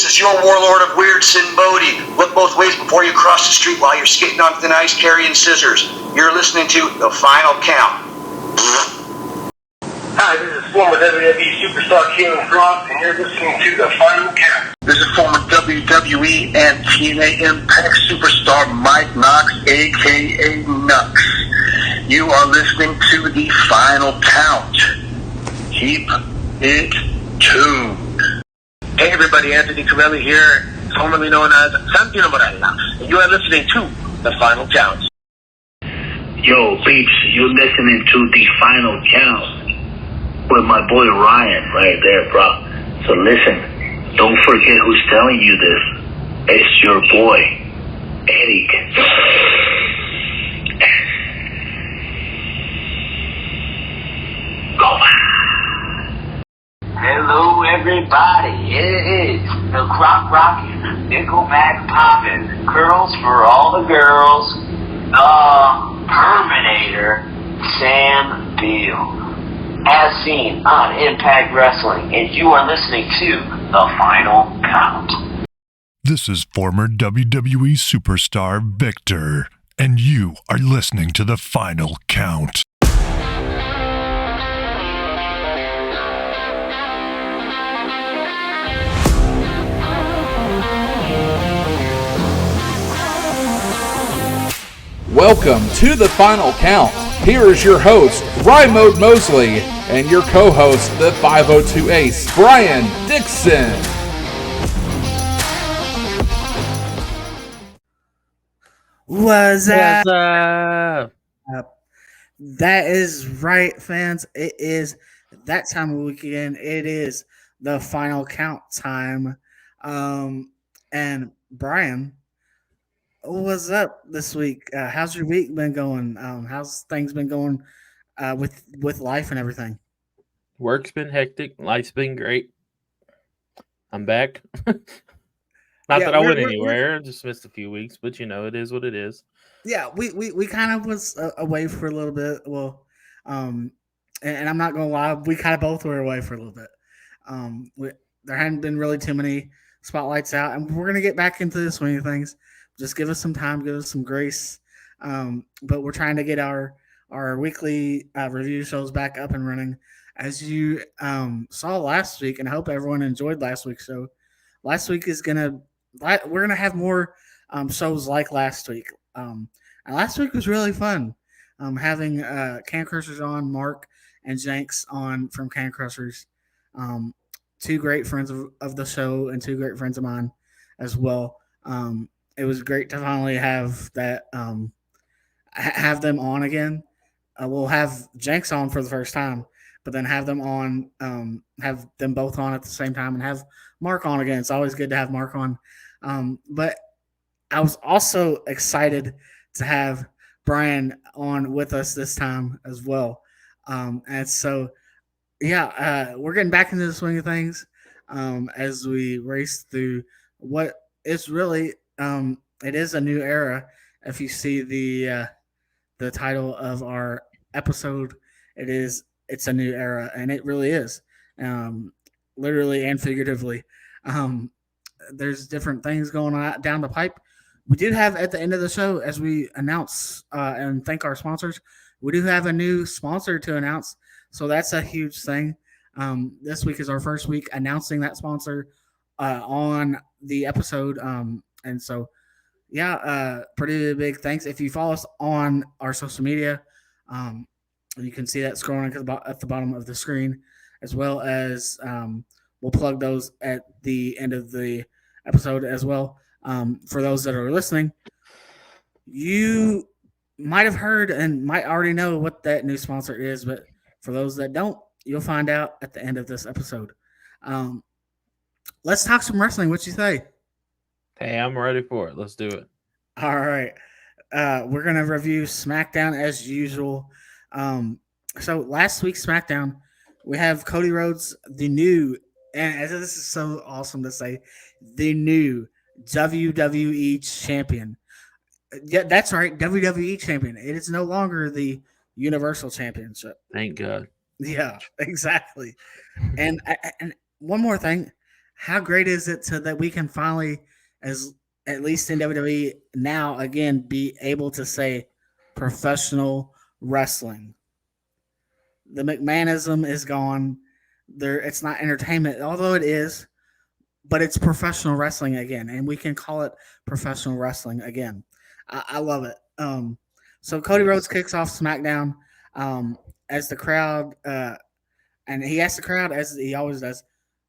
This is your warlord of weird sin, Bodie. Look both ways before you cross the street while you're skating on thin ice carrying scissors. You're listening to The Final Count. Hi, this is former WWE Superstar King Rock, and you're listening to The Final Count. This is former WWE and TNA Impact Superstar Mike Knox, a.k.a. Nux. You are listening to The Final Count. Keep it tuned. Hey everybody, Anthony Corelli here, formerly known as Santino Morella, and you are listening to The Final Count. Yo, peeps, you're listening to The Final Count with my boy Ryan right there, bro. So listen, don't forget who's telling you this. It's your boy, Eric. Go on. Hello, everybody. It is the Croc Rockin', Nickelback Poppin', Curls for all the girls, the Terminator, Sam Beal, as seen on Impact Wrestling, and you are listening to The Final Count. This is former WWE superstar Victor, and you are listening to The Final Count. Welcome to The Final Count. Here is your host, Rymode Mosley, and your co-host, the 502 Ace, Brian Dixon. What's up? What's up? That is right, fans. It is that time of week again. It is the final count time. And Brian, what's up this week? How's your week been going? How's things been going with life and everything? Work's been hectic. Life's been great. I'm back. Not that I went anywhere. I just missed a few weeks, but you know, it is what it is. Yeah, we kind of was away for a little bit. Well, and I'm not gonna lie, we kind of both were away for a little bit. There hadn't been really too many spotlights out, and we're gonna get back into the swing of things. Just give us some time, give us some grace. But we're trying to get our weekly review shows back up and running. As you saw last week, and I hope everyone enjoyed last week's show. Last week we're gonna have more shows like last week. And last week was really fun. Having Can Crushers on, Mark and Jenks on from Can Crushers. Two great friends of the show and two great friends of mine as well. It was great to finally have that have them on again. We'll have Jenks on for the first time, but then have them on, have them both on at the same time, and have Mark on again. It's always good to have Mark on. But I was also excited to have Brian on with us this time as well. And so, we're getting back into the swing of things as we race through what is really it is a new era. If you see the title of our episode, it's a new era, and it really is, literally and figuratively. There's different things going on down the pipe. We do have at the end of the show, as we announce and thank our sponsors, we do have a new sponsor to announce. So that's a huge thing. This week is our first week announcing that sponsor on the episode. And so, pretty big thanks. If you follow us on our social media, you can see that scrolling at the bottom of the screen, as well as we'll plug those at the end of the episode as well. For those that are listening, you might have heard and might already know what that new sponsor is, but for those that don't, you'll find out at the end of this episode. Let's talk some wrestling. What you say? Hey, I'm ready for it. Let's do it. All right. We're going to review Smackdown as usual. So last week's Smackdown, we have Cody Rhodes, the new, and this is so awesome to say, the new WWE champion. Yeah, that's right, WWE champion. It is no longer the Universal Championship. Thank God. Yeah, exactly. And one more thing, how great is it that we can finally, as at least in WWE now, again, be able to say professional wrestling. The McMahonism is gone. It's not entertainment, although it is, but it's professional wrestling again, and we can call it professional wrestling again. I love it. So Cody Rhodes kicks off SmackDown as the crowd, and he asks the crowd, as he always does,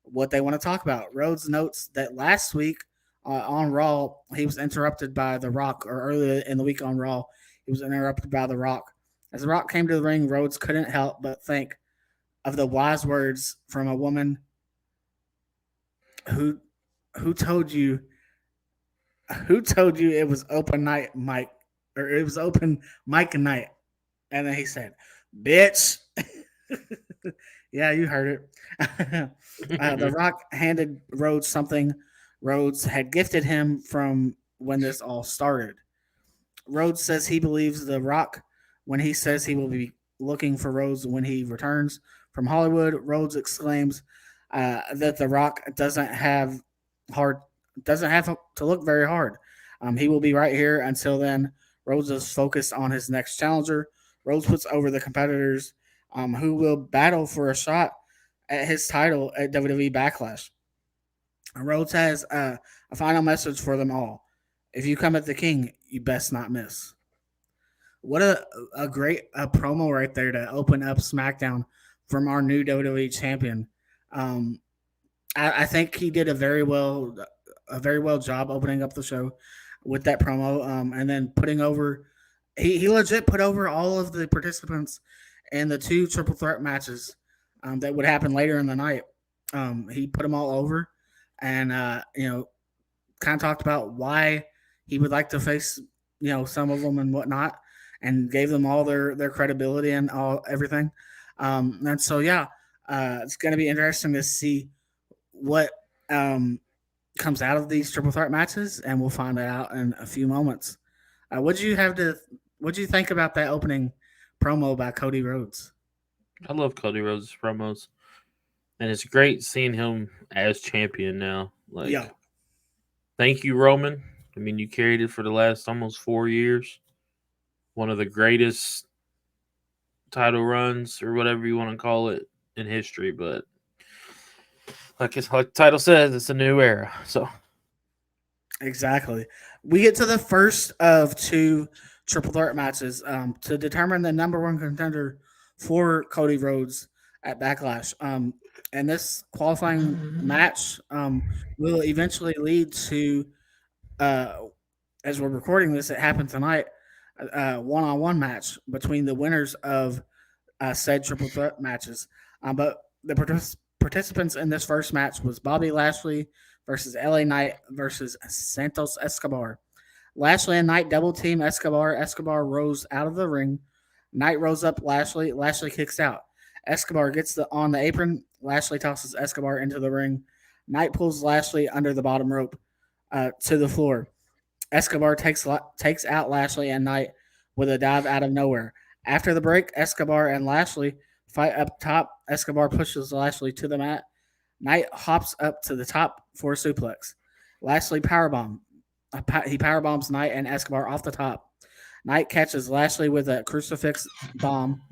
what they want to talk about. Rhodes notes that last week on Raw, he was interrupted by The Rock, or earlier in the week on Raw, he was interrupted by The Rock. As The Rock came to the ring, Rhodes couldn't help but think of the wise words from a woman who told you it was open night, Mike, or it was open Mike night, and then he said, "Bitch." Yeah, you heard it. The Rock handed Rhodes something Rhodes had gifted him from when this all started. Rhodes says he believes The Rock when he says he will be looking for Rhodes when he returns from Hollywood. Rhodes exclaims that The Rock doesn't have to look very hard. He will be right here until then. Rhodes is focused on his next challenger. Rhodes puts over the competitors who will battle for a shot at his title at WWE Backlash. Rhodes has a final message for them all. If you come at the king, you best not miss. What a great promo right there to open up SmackDown from our new WWE champion. I think he did a very well job opening up the show with that promo, and then putting over. He legit put over all of the participants in the 2 triple threat matches that would happen later in the night. He put them all over, and kind of talked about why he would like to face some of them and whatnot, and gave them all their credibility and everything. And so it's going to be interesting to see what comes out of these triple threat matches, and we'll find that out in a few moments. What do you think about that opening promo by Cody Rhodes? I love Cody Rhodes' promos, and it's great seeing him as champion now. Thank you, Roman. I mean, you carried it for the last almost 4 years. One of the greatest title runs, or whatever you want to call it, in history. But like the title says, it's a new era. So exactly, we get to the first of 2 triple threat matches to determine the number 1 contender for Cody Rhodes at Backlash. And this qualifying match will eventually lead to, as we're recording this, it happened tonight, one-on-one match between the winners of said triple threat matches. But the participants in this first match was Bobby Lashley versus LA Knight versus Santos Escobar. Lashley and Knight double team Escobar. Escobar rose out of the ring. Knight rose up Lashley. Lashley kicks out. Escobar gets on the apron. Lashley tosses Escobar into the ring. Knight pulls Lashley under the bottom rope to the floor. Escobar takes out Lashley and Knight with a dive out of nowhere. After the break, Escobar and Lashley fight up top. Escobar pushes Lashley to the mat. Knight hops up to the top for a suplex. Lashley powerbomb. He powerbombs Knight and Escobar off the top. Knight catches Lashley with a crucifix bomb.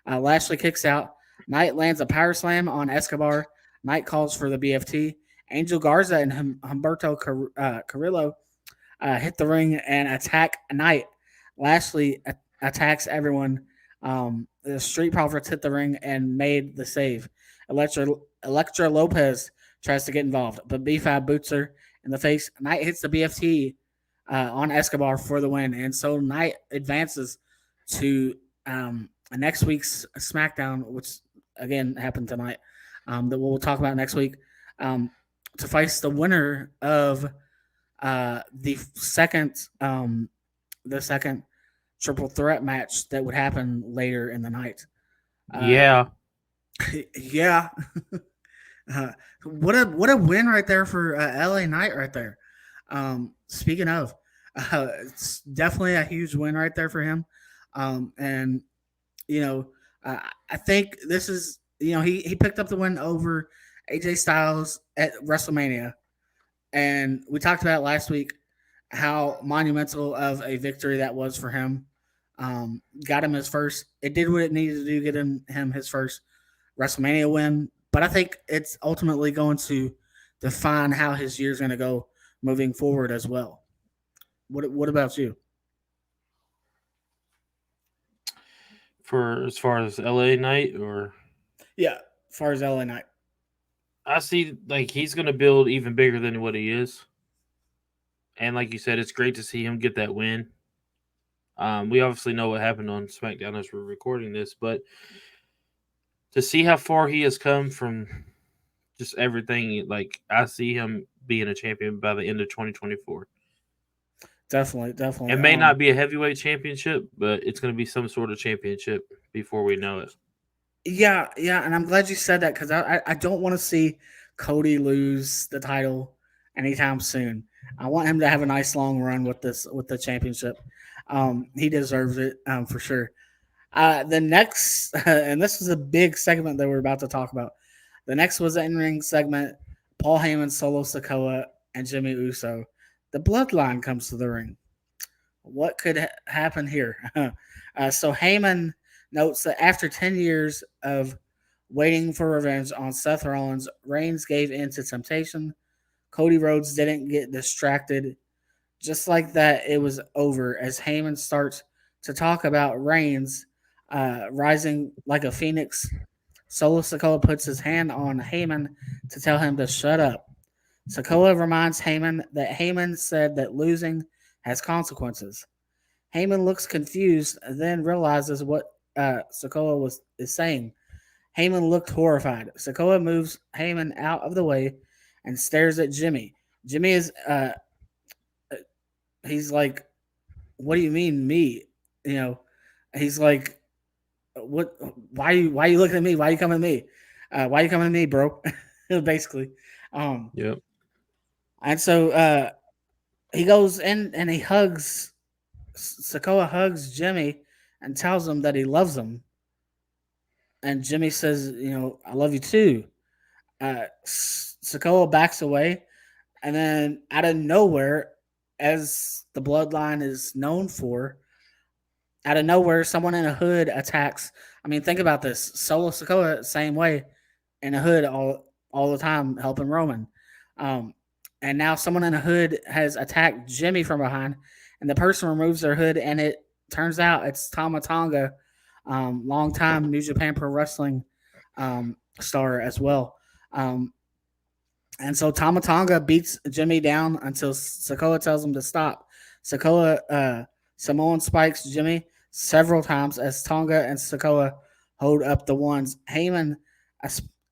Lashley kicks out. Knight lands a power slam on Escobar. Knight calls for the BFT. Angel Garza and Humberto Carrillo hit the ring and attack Knight. Lashley attacks everyone. The Street Profits hit the ring and made the save. Elektra Lopez tries to get involved, but B5 boots her in the face. Knight hits the BFT on Escobar for the win, and so Knight advances to next week's SmackDown, which again happened tonight, that we'll talk about next week, to face the winner of the second triple threat match that would happen later in the night. Yeah. What a win right there for LA Knight right there. Speaking of, it's definitely a huge win right there for him. And I think this is, he picked up the win over AJ Styles at WrestleMania, and we talked about last week how monumental of a victory that was for him. Got him his first. It did what it needed to do, get him his first WrestleMania win. But I think it's ultimately going to define how his year's going to go moving forward as well. What about you? For as far as LA Knight, or Yeah, as far as LA Knight. I see like he's gonna build even bigger than what he is. And like you said, it's great to see him get that win. We obviously know what happened on SmackDown as we're recording this, but to see how far he has come from just everything, like I see him being a champion by the end of 2024. Definitely. It may not be a heavyweight championship, but it's going to be some sort of championship before we know it. Yeah, and I'm glad you said that because I don't want to see Cody lose the title anytime soon. I want him to have a nice long run with the championship. He deserves it for sure. The next, and this was a big segment that we're about to talk about. The next was an in-ring segment. Paul Heyman, Solo Sikoa, and Jimmy Uso. The Bloodline comes to the ring. What could happen here? So Heyman notes that after 10 years of waiting for revenge on Seth Rollins, Reigns gave in to temptation. Cody Rhodes didn't get distracted. Just like that, it was over as Heyman starts to talk about Reigns rising like a phoenix. Solo Sikoa puts his hand on Heyman to tell him to shut up. Sikoa reminds Heyman that Heyman said that losing has consequences. Heyman looks confused, then realizes what Sikoa is saying. Heyman looked horrified. Sikoa moves Heyman out of the way and stares at Jimmy. Jimmy is he's like, "What do you mean me?" You know, he's like, "What? Why you looking at me? Why you coming at me? Why you coming at me, bro?" Basically. Yep. And so he goes in and he hugs Sikoa hugs Jimmy and tells him that he loves him. And Jimmy says, I love you too. Sikoa backs away. And then out of nowhere, as the bloodline is known for, out of nowhere, someone in a hood attacks. I mean, think about this. Solo Sikoa, same way, in a hood all the time, helping Roman. And now someone in a hood has attacked Jimmy from behind, and the person removes their hood, and it turns out it's Tama Tonga, longtime New Japan Pro Wrestling star as well. And so Tama Tonga beats Jimmy down until Sikoa tells him to stop. Sikoa Samoan spikes Jimmy several times as Tonga and Sikoa hold up the ones. Heyman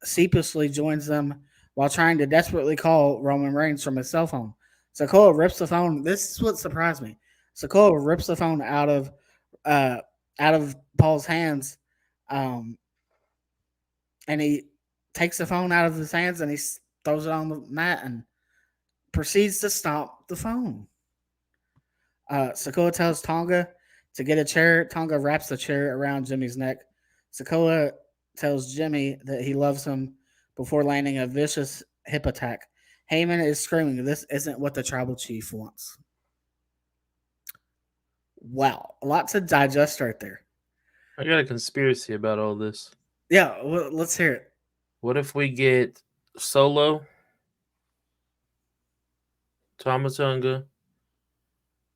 sheepishly joins them while trying to desperately call Roman Reigns from his cell phone. Sikoa rips the phone. This is what surprised me. Sikoa rips the phone out of Paul's hands, and he takes the phone out of his hands and he throws it on the mat and proceeds to stomp the phone. Sikoa tells Tonga to get a chair. Tonga wraps the chair around Jimmy's neck. Sikoa tells Jimmy that he loves him before landing a vicious hip attack. Heyman is screaming, "This isn't what the tribal chief wants." Wow, a lot to digest right there. I got a conspiracy about all this. Yeah, well, let's hear it. What if we get Solo, Tama Tonga,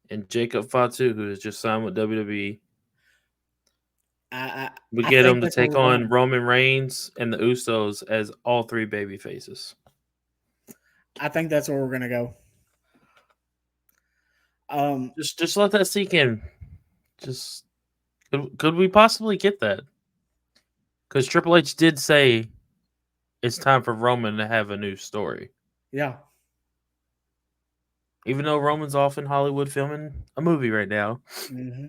and Jacob Fatu, who has just signed with WWE? We get them to take on Roman Reigns and the Usos as all three baby faces. I think that's where we're gonna go. Just let that sink in. Just could we possibly get that? Because Triple H did say it's time for Roman to have a new story. Yeah. Even though Roman's off in Hollywood filming a movie right now. Mm-hmm.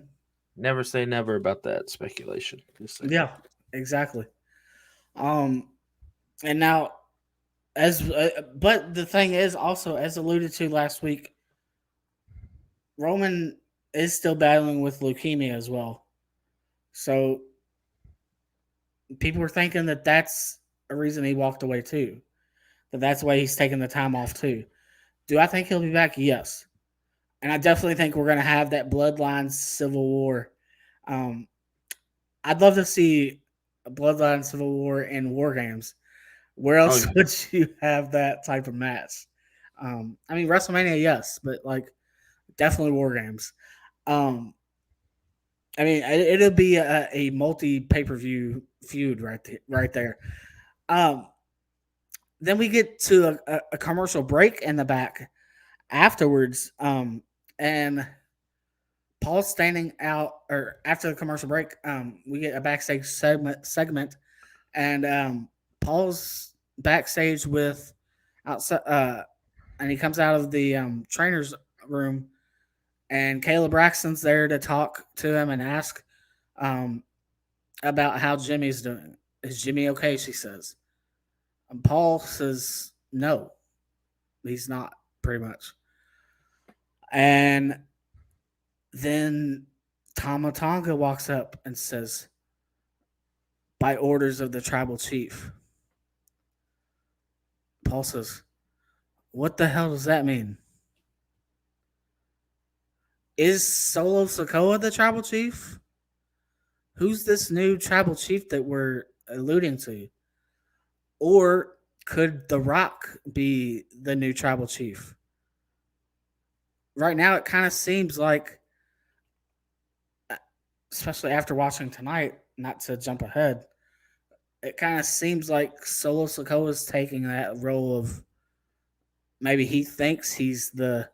Never say never about that speculation. Yeah, exactly. And now, but the thing is also, as alluded to last week, Roman is still battling with leukemia as well. So people were thinking that that's a reason he walked away too. that's why he's taking the time off too. Do I think he'll be back? Yes. And I definitely think we're going to have that Bloodline Civil War. Um, I'd love to see a Bloodline Civil War in War Games. Where Oh, else yeah. would you have that type of match? I mean, WrestleMania, yes, but like definitely War Games. I mean, it'll be a multi pay-per-view feud right there. Um, then we get to a commercial break in the back afterwards, and Paul's standing out, or after the commercial break, we get a backstage segment, and Paul's backstage with outside, and he comes out of the trainer's room, and Kayla Braxton's there to talk to him and ask um, about how Jimmy's doing. Is Jimmy okay? She says. And Paul says no, he's not. Pretty much. And then Tama Tonga walks up and says, by orders of the tribal chief. Paul says, what the hell does that mean? Is Solo Sikoa the tribal chief? Who's this new tribal chief that we're alluding to? Or could The Rock be the new tribal chief? Right now, it kind of seems like, especially after watching tonight, not to jump ahead, it kind of seems like Solo Sikoa is taking that role of maybe he thinks he's the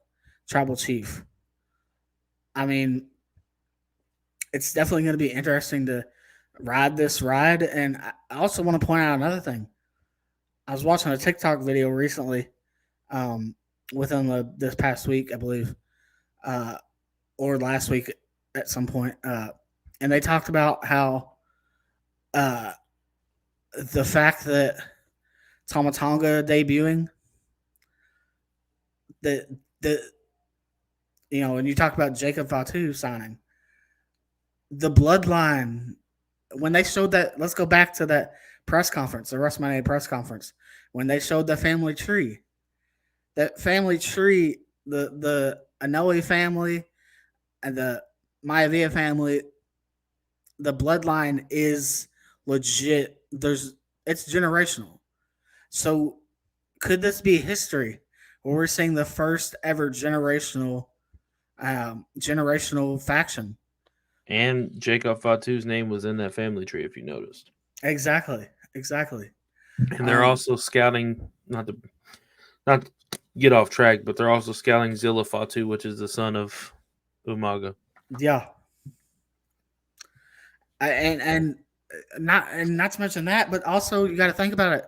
tribal chief. I mean, it's definitely going to be interesting to ride this ride. And I also want to point out another thing. I was watching a TikTok video recently, within this past week, I believe, or last week at some point, and they talked about how the fact that Tama Tonga debuting, the and you talk about Jacob Fatu signing, the Bloodline, when they showed that, let's go back to that press conference, the WrestleMania press conference, when they showed the family tree. That family tree, the Anoa'i family and the Maivia family, the bloodline is legit. It's generational. So could this be history where we're seeing the first ever generational faction? And Jacob Fatu's name was in that family tree, if you noticed. Exactly. And they're also scouting, not to get off track, but they're also scouting Zilla Fatu, which is the son of Umaga. Yeah. And not to mention that, but also you got to think about it.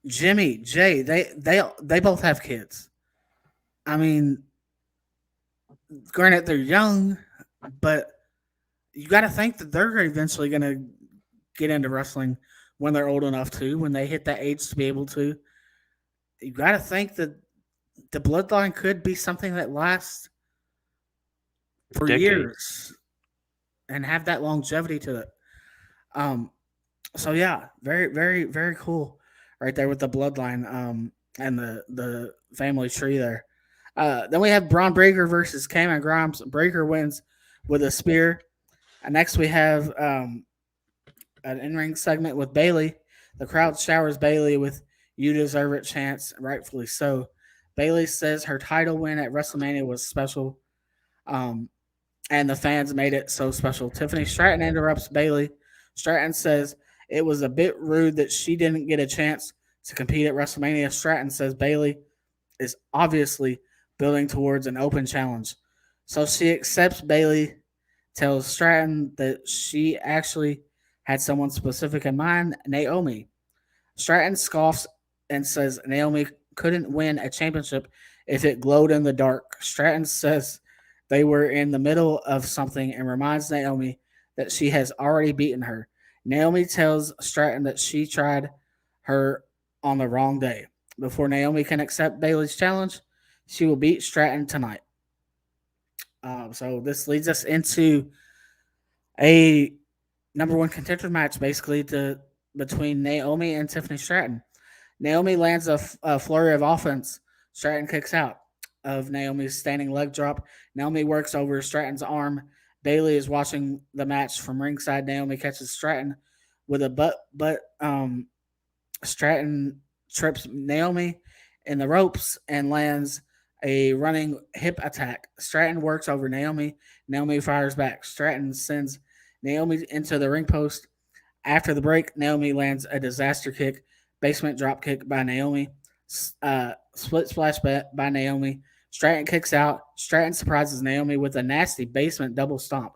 Jimmy, Jay, they both have kids. I mean, granted they're young, but you got to think that they're eventually going to get into wrestling when they're old enough to, when they hit that age to be able to. You got to think that the bloodline could be something that lasts for decades. years and have that longevity to it. So yeah, very, very, very cool right there with the bloodline and the family tree there. Then we have Braun Breaker versus Cameron Grimes. Breaker wins with a spear. And next we have an in-ring segment with Bayley. The crowd showers Bayley with "You deserve it" chants, rightfully so. Bayley says her title win at WrestleMania was special, and the fans made it so special. Tiffany Stratton interrupts Bayley. Stratton says it was a bit rude that she didn't get a chance to compete at WrestleMania. Stratton says Bayley is obviously building towards an open challenge. So she accepts. Bayley tells Stratton that she actually had someone specific in mind, Naomi. Stratton scoffs and says Naomi couldn't win a championship if it glowed in the dark. Stratton says they were in the middle of something and reminds Naomi that she has already beaten her. Naomi tells Stratton that she tried her on the wrong day. Before Naomi can accept Bayley's challenge, she will beat Stratton tonight. So this leads us into a number one contender match, basically, between Naomi and Tiffany Stratton. Naomi lands a flurry of offense. Stratton kicks out of Naomi's standing leg drop. Naomi works over Stratton's arm. Bailey is watching the match from ringside. Naomi catches Stratton with a but Stratton trips Naomi in the ropes and lands a running hip attack. Stratton works over Naomi. Naomi fires back. Stratton sends Naomi into the ring post. After the break, Naomi lands a disaster kick, basement drop kick by Naomi, split splash by Naomi. Stratton kicks out. Stratton surprises Naomi with a nasty basement double stomp.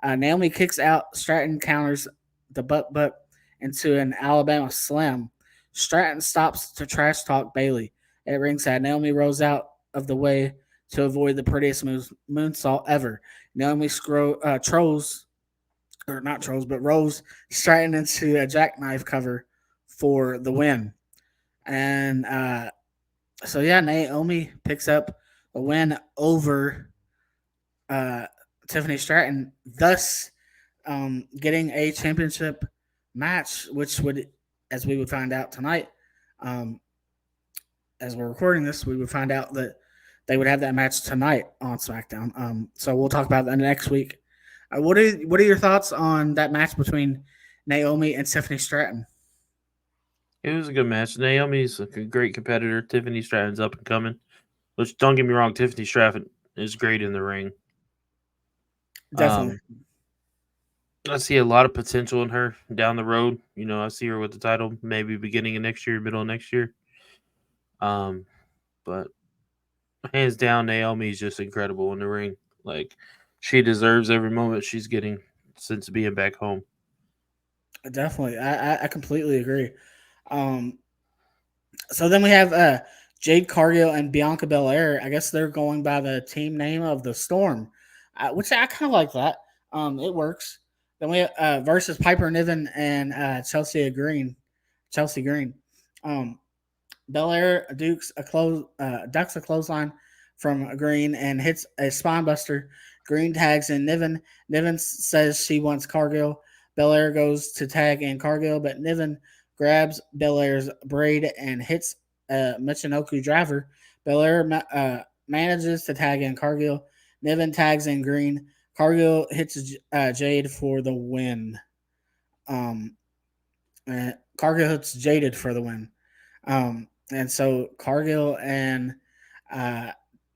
Naomi kicks out. Stratton counters the butt into an Alabama slam. Stratton stops to trash talk Bailey at ringside. Naomi rolls out of the way to avoid the prettiest moonsault ever. Naomi trolls, or not trolls, but rolls Stratton into a jackknife cover for the win. And so, yeah, Naomi picks up a win over Tiffany Stratton, thus getting a championship match, which would, as we would find out tonight, as we're recording this, we would find out that they would have that match tonight on SmackDown. So we'll talk about that next week. What are your thoughts on that match between Naomi and Tiffany Stratton? It was a good match. Naomi's a great competitor. Tiffany Stratton's up and coming. Which, don't get me wrong, Tiffany Stratton is great in the ring. Definitely. I see a lot of potential in her down the road. I see her with the title maybe beginning of next year, middle of next year. But hands down, Naomi is just incredible in the ring. Like, she deserves every moment she's getting since being back home. Definitely. I completely agree. So then we have Jade Cargill and Bianca Belair. I guess they're going by the team name of the Storm, which I kind of like that. It works. Then we have versus Piper Niven and Chelsea Green. Belair ducks a clothesline from Green and hits a spinebuster. Green tags in Niven. Niven says she wants Cargill. Belair goes to tag in Cargill, but Niven grabs Belair's braid and hits a Michinoku driver. Belair manages to tag in Cargill. Niven tags in Green. Cargill hits Jade for the win. Cargill hits Jaded for the win. And so Cargill and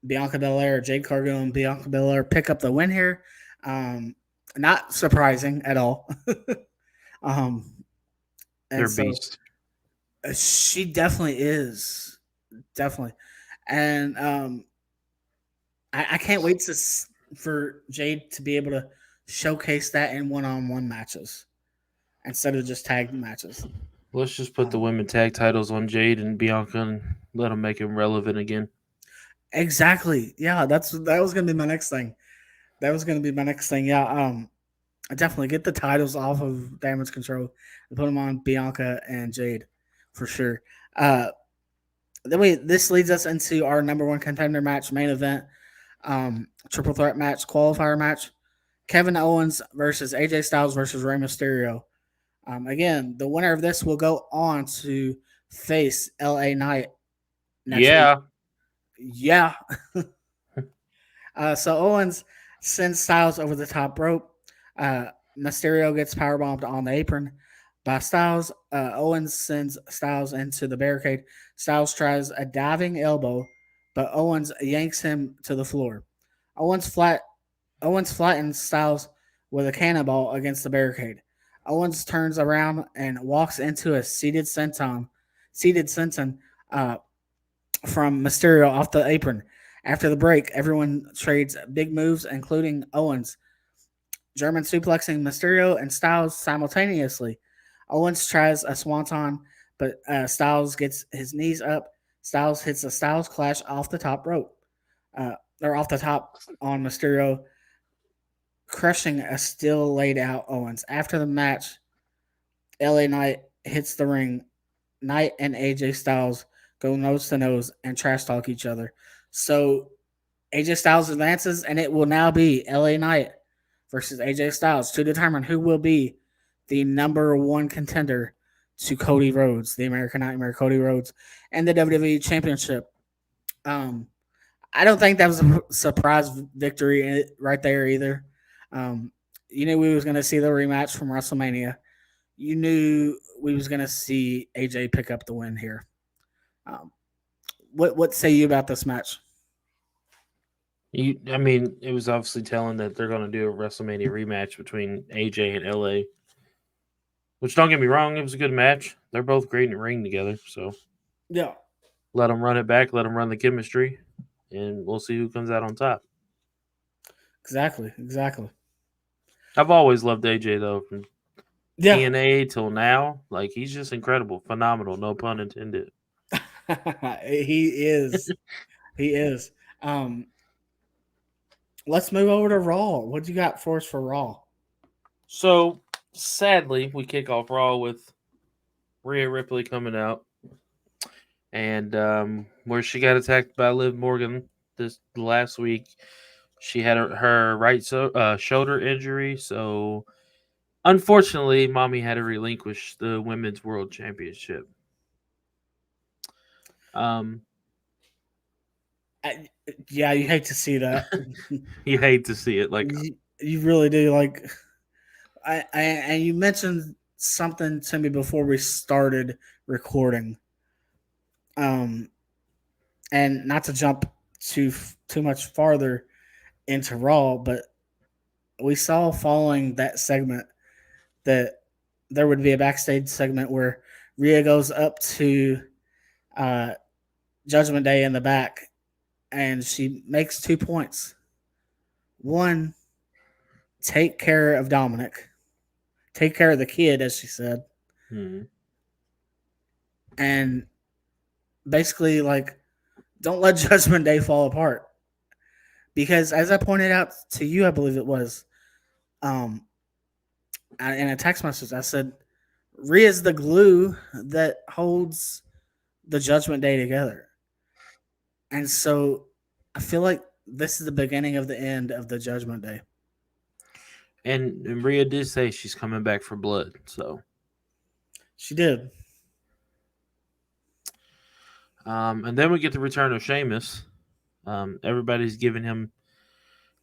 Bianca Belair, Jade Cargill and Bianca Belair pick up the win here. Not surprising at all. They're beast. She definitely is. Definitely. And I can't wait for Jade to be able to showcase that in one-on-one matches instead of just tag matches. Let's just put the women tag titles on Jade and Bianca and let them make them relevant again. Exactly. Yeah, that was going to be my next thing. Yeah. Definitely get the titles off of Damage Control and put them on Bianca and Jade for sure. This leads us into our number one contender match, main event, triple threat match, qualifier match. Kevin Owens versus AJ Styles versus Rey Mysterio. Again, the winner of this will go on to face LA Knight next week. Yeah. So Owens sends Styles over the top rope. Mysterio gets powerbombed on the apron by Styles. Owens sends Styles into the barricade. Styles tries a diving elbow, but Owens yanks him to the floor. Owens flattens Styles with a cannonball against the barricade. Owens turns around and walks into a seated senton from Mysterio off the apron. After the break, everyone trades big moves, including Owens German suplexing Mysterio and Styles simultaneously. Owens tries a swanton, but Styles gets his knees up. Styles hits a Styles Clash off the top rope. Or off the top on Mysterio, crushing a still laid out Owens. After the match, LA Knight hits the ring. Knight and AJ Styles go nose to nose and trash talk each other. So AJ Styles advances, and it will now be LA Knight versus AJ Styles to determine who will be the number one contender to Cody Rhodes, the American Nightmare Cody Rhodes, and the WWE Championship. I don't think that was a surprise victory right there either. You knew we was going to see the rematch from WrestleMania. You knew we was going to see AJ pick up the win here. What say you about this match? I mean, it was obviously telling that they're going to do a WrestleMania rematch between AJ and LA. Which, don't get me wrong, it was a good match. They're both great in the ring together. So, yeah, let them run it back. Let them run the chemistry, and we'll see who comes out on top. Exactly. I've always loved AJ though, from Yeah, TNA till now. Like, he's just incredible, phenomenal. No pun intended. he is. He is. Let's move over to Raw. What you got for us for Raw? So, sadly, we kick off Raw with Rhea Ripley coming out, and where she got attacked by Liv Morgan this last week. She had her right shoulder injury, so unfortunately, Mommy had to relinquish the Women's World Championship. Yeah, you hate to see that. You hate to see it, like you really do. Like, and you mentioned something to me before we started recording. And not to jump too much farther into Raw, but we saw following that segment that there would be a backstage segment where Rhea goes up to Judgment Day in the back, and she makes 2 points. One, take care of Dominic. Take care of the kid, as she said. And basically, like, don't let Judgment Day fall apart. Because as I pointed out to you, I believe it was, in a text message, I said, Rhea's the glue that holds the Judgment Day together. And so I feel like this is the beginning of the end of the Judgment Day. And Rhea did say she's coming back for blood, so she did. And then we get the return of Sheamus. Everybody's giving him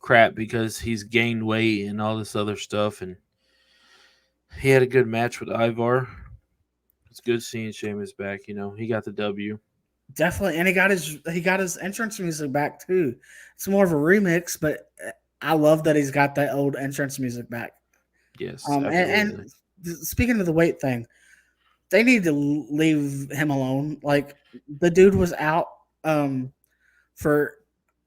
crap because he's gained weight and all this other stuff, and he had a good match with Ivar. It's good seeing Sheamus back. You know, he got the W. Definitely, and he got his entrance music back too. It's more of a remix, but I love that he's got that old entrance music back. Yes, and speaking of the weight thing, they need to leave him alone. Like, the dude was out for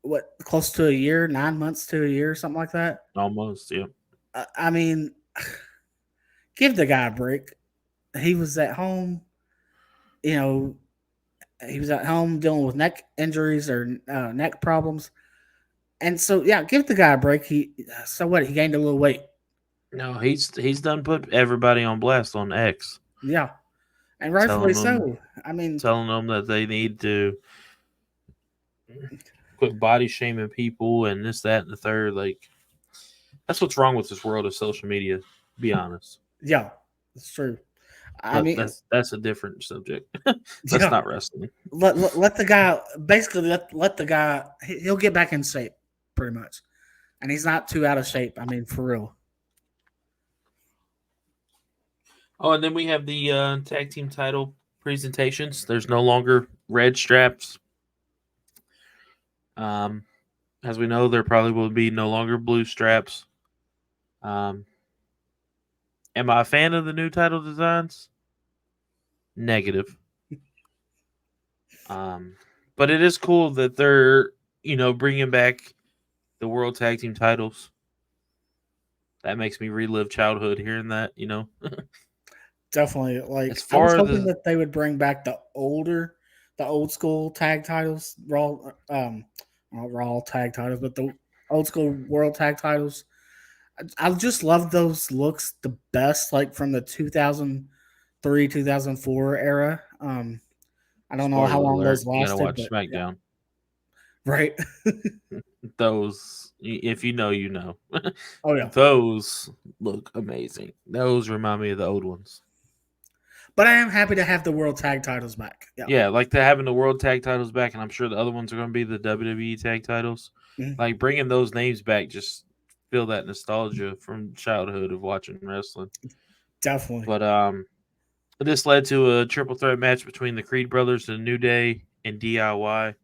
what, close to a year, 9 months to a year, something like that. Almost, yeah. I mean, give the guy a break. He was at home, you know. He was at home dealing with neck injuries or neck problems, and so yeah, give the guy a break. He gained a little weight. No, he's done put everybody on blast on X. Yeah, and rightfully so. I mean, telling them that they need to quit body shaming people and this, that, and the third. Like, that's what's wrong with this world of social media. To be honest. Yeah, it's true. I mean, that's a different subject. That's not wrestling. Let the guy let the guy. He'll get back in shape, pretty much, and he's not too out of shape. I mean, for real. Oh, and then we have the tag team title presentations. There's no longer red straps. As we know, there probably will be no longer blue straps. Am I a fan of the new title designs? Negative. But it is cool that they're, bringing back the World Tag Team titles. That makes me relive childhood hearing that, Definitely. Like, I was hoping that they would bring back the old school tag titles, Raw tag titles, but the old school World Tag titles. I just love those looks the best, like from the 2003, 2004 era. I don't know how long those lasted. You gotta watch Smackdown. Yeah. Right. Those, if you know, you know. Oh, yeah. Those look amazing. Those remind me of the old ones. But I am happy to have the world tag titles back. Yeah, like they're having the world tag titles back, and I'm sure the other ones are going to be the WWE tag titles. Mhm. Like bringing those names back, just feel that nostalgia from childhood of watching wrestling. Definitely. But this led to a triple threat match between the Creed brothers, the New Day, and DIY.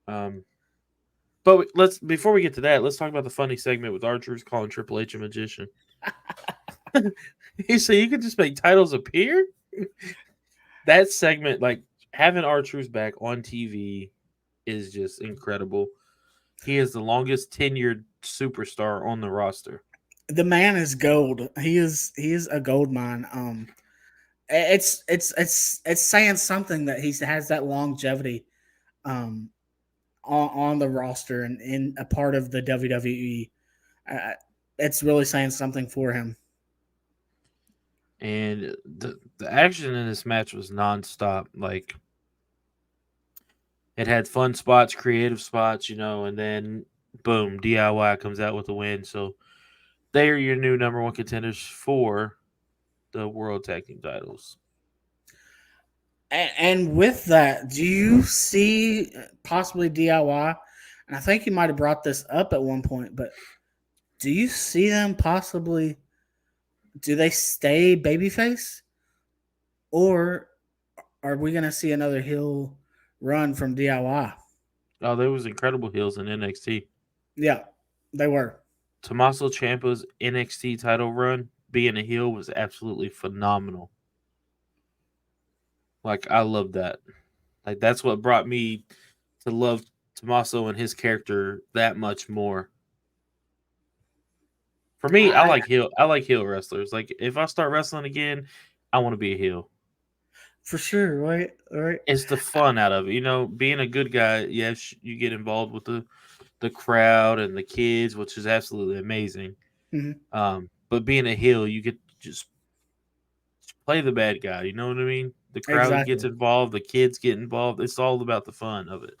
But let's before we get to that, let's talk about the funny segment with R-Truth calling Triple H a magician. He said you could just make titles appear. That segment, like having R-Truth back on TV, is just incredible. He is the longest tenured superstar on the roster. The man is gold. He is a gold mine. It's saying something that he has that longevity on the roster and in a part of the WWE. It's really saying something for him. And the action in this match was nonstop. Like it had fun spots, creative spots, and then boom, DIY comes out with a win. So they are your new number one contenders for the World Tag Team titles. And with that, do you see possibly DIY? And I think you might have brought this up at one point, but do you see them possibly? Do they stay babyface, or are we going to see another heel run from DIY? Oh, there was incredible heels in NXT. Yeah, they were. Tommaso Ciampa's NXT title run, being a heel, was absolutely phenomenal. Like, I love that. Like, that's what brought me to love Tommaso and his character that much more. For me, I like heel wrestlers. Like, if I start wrestling again, I want to be a heel. For sure, right? Right. It's the fun out of it. Being a good guy, yes, you get involved with the crowd and the kids, which is absolutely amazing. Mm-hmm. But being a heel, you get just play the bad guy. You know what I mean? The crowd gets Exactly. involved, the kids get involved. It's all about the fun of it.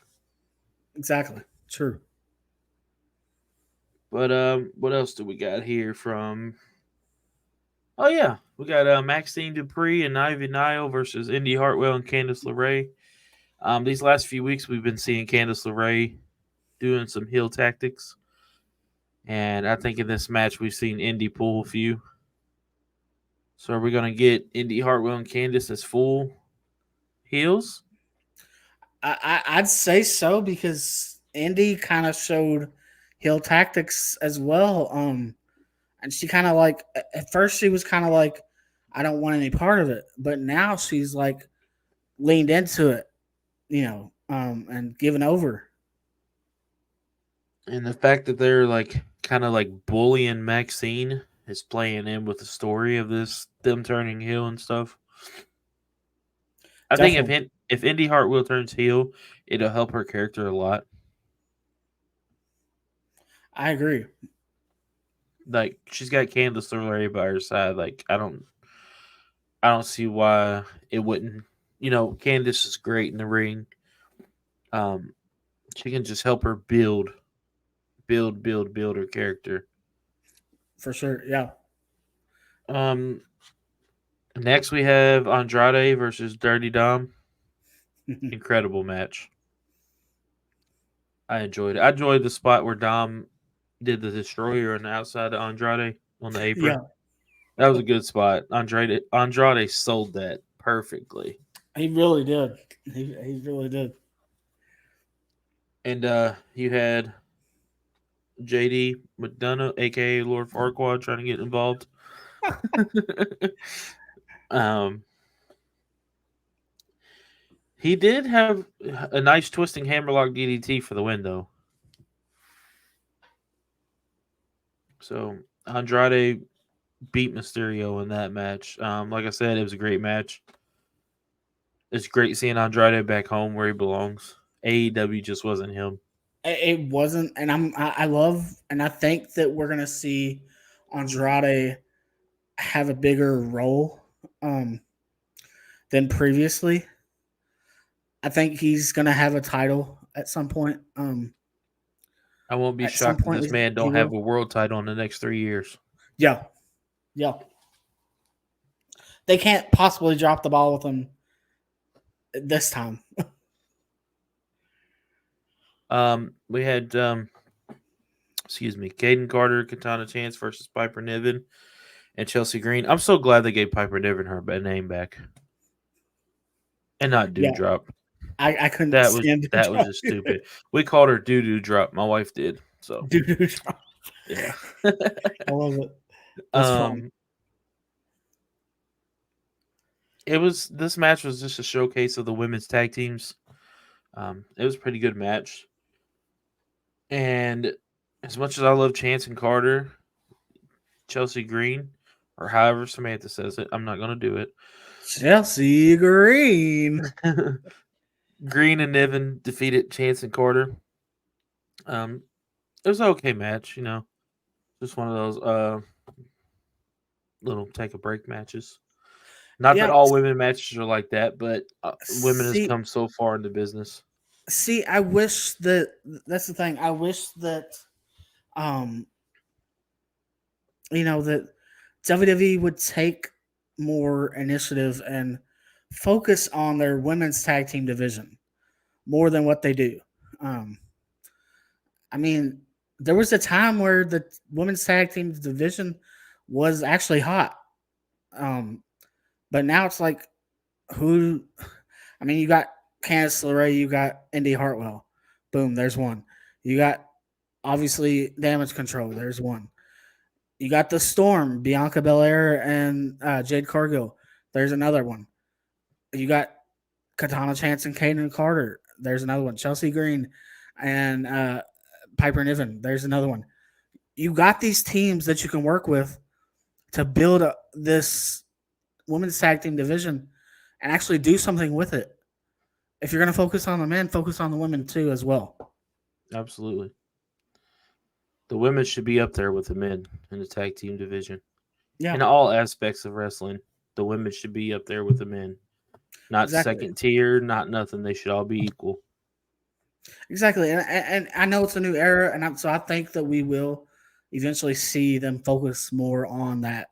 Exactly. True. But what else do we got here from? Oh yeah, we got Maxine Dupree and Ivy Nile versus Indy Hartwell and Candice LeRae. These last few weeks we've been seeing Candice LeRae doing some heel tactics, and I think in this match we've seen Indy pull a few. So are we gonna get Indy Hartwell and Candice as full heels? I'd say so because Indy kind of showed heel tactics as well. And she kind of like at first she was kind of like, I don't want any part of it, but now she's like leaned into it, and given over. And the fact that they're like kind of like bullying Maxine is playing in with the story of them turning heel and stuff. I Definitely. think if Indy Hartwell turns heel, it'll help her character a lot. I agree. Like she's got Candice LeRae by her side. Like I don't see why it wouldn't. Candice is great in the ring. She can just help her build her character. For sure, yeah. Next we have Andrade versus Dirty Dom. Incredible match. I enjoyed it. I enjoyed the spot where Dom did the destroyer on the outside of Andrade on the apron. Yeah. That was a good spot. Andrade sold that perfectly. He really did. He really did. And you had JD McDonough, aka Lord Farquaad, trying to get involved. He did have a nice twisting hammerlock DDT for the win, though. So Andrade beat Mysterio in that match. Like I said, it was a great match. It's great seeing Andrade back home where he belongs. AEW just wasn't him. It wasn't, and I love, and I think that we're gonna see Andrade have a bigger role than previously. I think he's gonna have a title at some point. I won't be shocked if this man don't have a world title in the next 3 years. Yeah. they can't possibly drop the ball with him this time. We had Caden Carter, Katana Chance versus Piper Niven and Chelsea Green. I'm so glad they gave Piper Niven her name back. And not Dewdrop. I couldn't that stand was just stupid. We called her Doo Drop. My wife did. So Dewdrop. yeah. I love it. That's fun. This match was just a showcase of the women's tag teams. It was a pretty good match. And as much as I love Chance and Carter, Chelsea Green, or however Samantha says it, I'm not going to do it. Chelsea Green. Green and Niven defeated Chance and Carter. It was an okay match, just one of those little take a break matches. Not that all women matches are like that, but women has come so far in the business. See, I wish that's the thing. I wish that, that WWE would take more initiative and focus on their women's tag team division more than what they do. I mean, there was a time where the women's tag team division was actually hot. But now it's like, you got Candice LeRae, you got Indy Hartwell. Boom, there's one. You got, obviously, Damage Control. There's one. You got the Storm, Bianca Belair, and Jade Cargill. There's another one. You got Katana Chance and Kaden Carter. There's another one. Chelsea Green and Piper Niven. There's another one. You got these teams that you can work with to build this women's tag team division and actually do something with it. If you're going to focus on the men, focus on the women too as well. Absolutely. The women should be up there with the men in the tag team division. Yeah. In all aspects of wrestling, the women should be up there with the men. Not second tier, not nothing. They should all be equal. Exactly. And I know it's a new era, and so I think that we will eventually see them focus more on that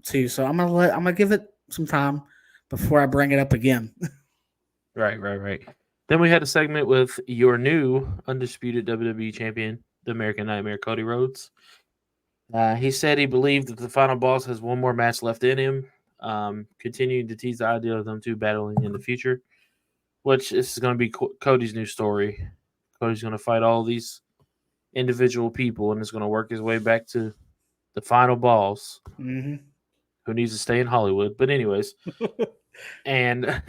too. So I'm gonna give it some time before I bring it up again. Right. Then we had a segment with your new undisputed WWE champion, the American Nightmare, Cody Rhodes. He said he believed that the final boss has one more match left in him, continuing to tease the idea of them two battling in the future, which is going to be Cody's new story. Cody's going to fight all these individual people and is going to work his way back to the final boss, who needs to stay in Hollywood. But anyways, and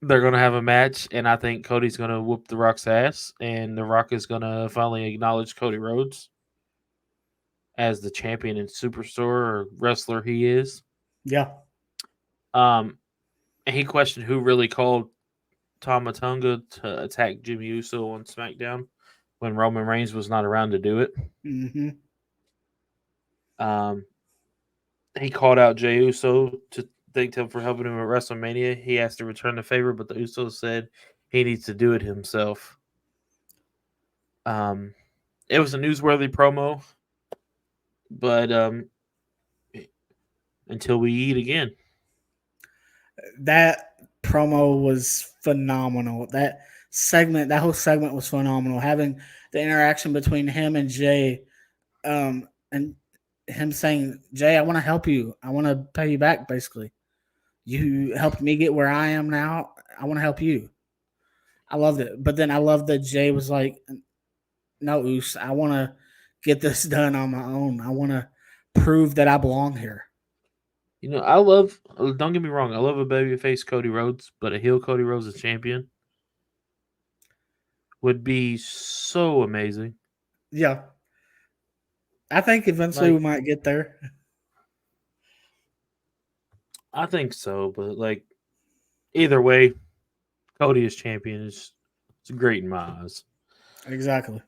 they're going to have a match, and I think Cody's going to whoop The Rock's ass, and The Rock is going to finally acknowledge Cody Rhodes as the champion and superstar or wrestler he is. Yeah. And he questioned who really called Tama Tonga to attack Jimmy Uso on SmackDown when Roman Reigns was not around to do it. He called out Jey Uso to thank him for helping him at WrestleMania. He asked to return the favor, but the Usos said he needs to do it himself. It was a newsworthy promo, but until we eat again. That promo was phenomenal. That whole segment was phenomenal. Having the interaction between him and Jay, and him saying, Jay, I want to help you. I want to pay you back, basically. You helped me get where I am now. I want to help you. I loved it. But then I loved that Jay was like, no, Oos, I want to get this done on my own. I want to prove that I belong here. Don't get me wrong, I love a babyface Cody Rhodes, but a heel Cody Rhodes as champion would be so amazing. Yeah. I think eventually we might get there. I think so, but either way, Cody as champion is great in my eyes. Exactly.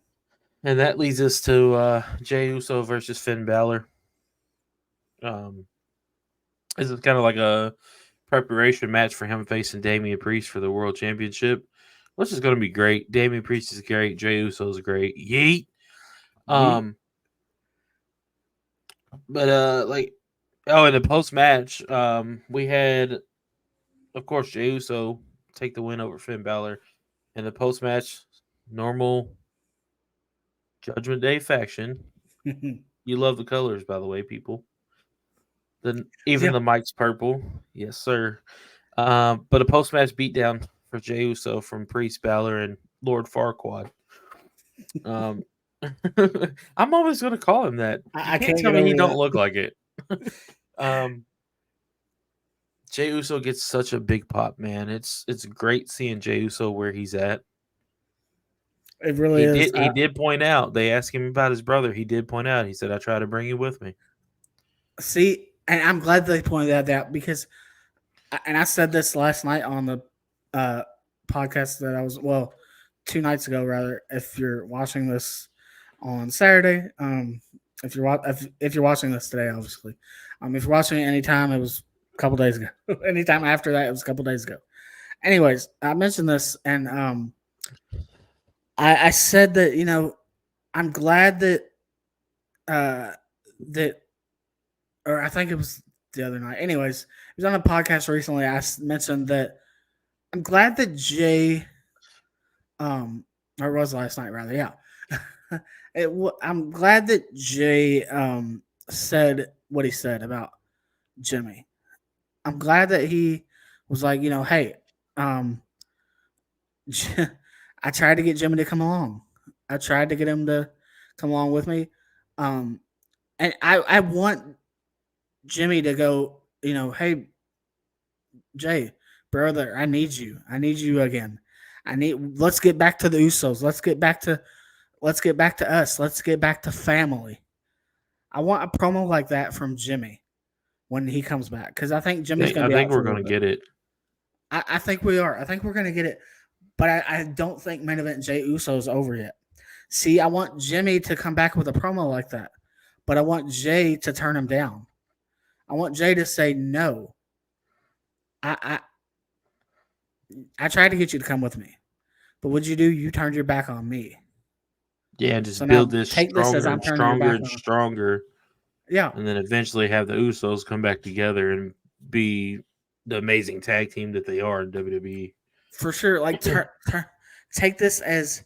And that leads us to Jey Uso versus Finn Balor. This is kind of like a preparation match for him facing Damian Priest for the World Championship, which is going to be great. Damian Priest is great. Jey Uso is great. Yeet. But Oh, in the post match, we had, of course, Jey Uso take the win over Finn Balor. In the post match, normal Judgment Day faction. You love the colors, by the way, people. Even Yeah. the mic's purple. Yes, sir. But a post match beatdown for Jey Uso from Priest Balor and Lord Farquaad. Um, I'm always going to call him that. You I can't can't tell get me he over don't that. look like it. Jey Uso gets such a big pop, man. It's great seeing Jey Uso where he's at. It really is. He did point out. They asked him about his brother. He did point out. He said, "I try to bring you with me." See, and I'm glad they pointed that out because, and I said this last night on the podcast that I was, 2 nights ago rather. If you're watching this on Saturday, if you're watching this today, obviously, if you're watching it anytime, it was a couple days ago. Anytime after that, it was a couple days ago. Anyways, I mentioned this, and I said that I'm glad that that, or I think it was the other night. Anyways, it was on a podcast recently. I mentioned that I'm glad that Jay, or it was last night rather, yeah. I'm glad that Jay said what he said about Jimmy. I'm glad that he was like, hey, I tried to get Jimmy to come along. I tried to get him to come along with me. And I want Jimmy to go, hey, Jay, brother, I need you. I need you again. Let's get back to the Usos. Let's get back to us. Let's get back to family. I want a promo like that from Jimmy when he comes back. Because I think Jimmy's going to be out for we're a going to little bit. get it. I think we are. I think we're going to get it. But I don't think main event Jey Uso is over yet. See, I want Jimmy to come back with a promo like that. But I want Jay to turn him down. I want Jay to say no. I tried to get you to come with me. But what'd you do? You turned your back on me. Yeah, just So build now this take this as stronger I'm and turning your stronger back and on. stronger. Yeah. And then eventually have the Usos come back together and be the amazing tag team that they are in WWE. For sure. Like, take this as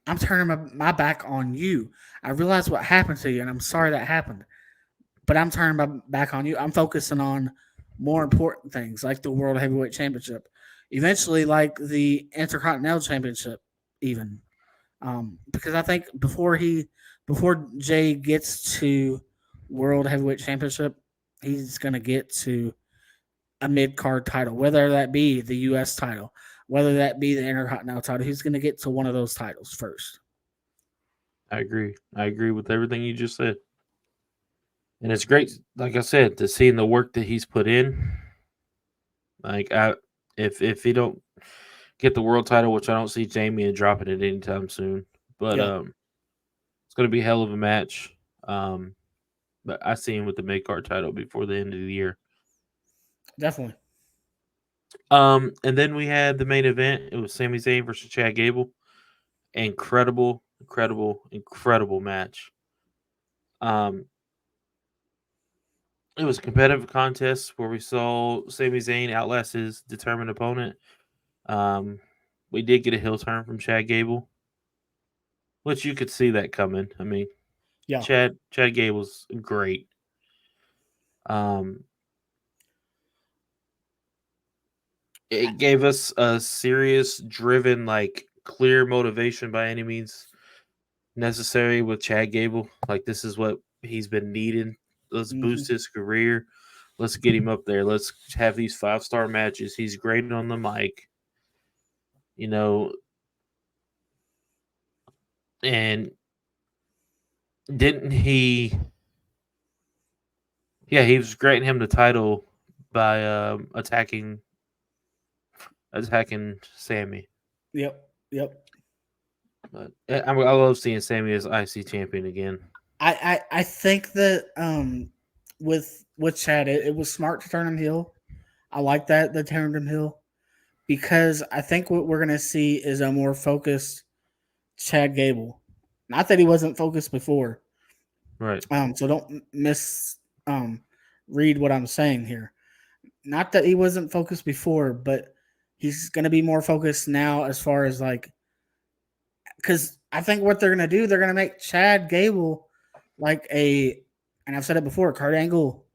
I'm turning my back on you. I realize what happened to you, and I'm sorry that happened. But I'm turning my back on you. I'm focusing on more important things like the World Heavyweight Championship. Eventually, like the Intercontinental Championship, even. Because I think before Jay gets to World Heavyweight Championship, he's gonna get to a mid card title, whether that be the US title, whether that be the Intercontinental title. He's gonna get to one of those titles first. I agree. I agree with everything you just said. And it's great, like I said, to seeing the work that he's put in. Like if he don't get the world title, which I don't see Jamie dropping it anytime soon, but Yeah. it's going to be a hell of a match. But I see him with the mid card title before the end of the year. Definitely. And then we had the main event. It was Sami Zayn versus Chad Gable. Incredible match. It was a competitive contest where we saw Sami Zayn outlast his determined opponent. We did get a heel turn from Chad Gable, which you could see that coming. I mean, Yeah. Chad Gable's great. It gave us a serious, driven, like clear motivation by any means necessary with Chad Gable. Like this is what he's been needing. Let's boost his career. Let's get him up there. Let's have these 5-star matches. He's great on the mic. And didn't he? Yeah, he was granting him the title by attacking Sammy. Yep. But I love seeing Sammy as IC champion again. I think that with Chad, it was smart to turn him heel. I like that they turned him heel because I think what we're gonna see is a more focused Chad Gable. Not that he wasn't focused before, Right. So don't read what I'm saying here. Not that he wasn't focused before, but he's going to be more focused now as far as like, because I think what they're going to do, they're going to make Chad Gable like and I've said it before, Kurt Angle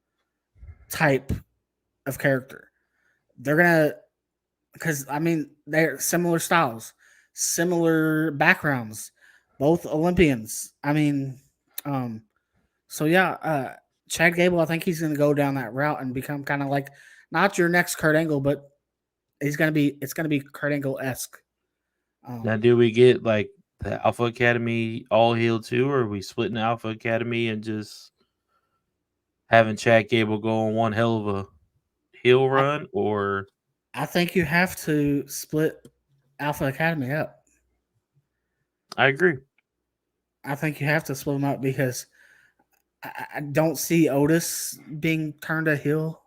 type of character. They're going to, because I mean, they're similar styles, similar backgrounds, both Olympians. I mean, so yeah, Chad Gable, I think he's going to go down that route and become kind of like not your next Kurt Angle, but it's going to be Kurt Angle esque. Now, do we get like the Alpha Academy all heel too, or are we splitting the Alpha Academy and just having Chad Gable go on one hell of a heel run? Or I think you have to split Alpha Academy up. I agree. I think you have to split them up because I don't see Otis being turned a heel.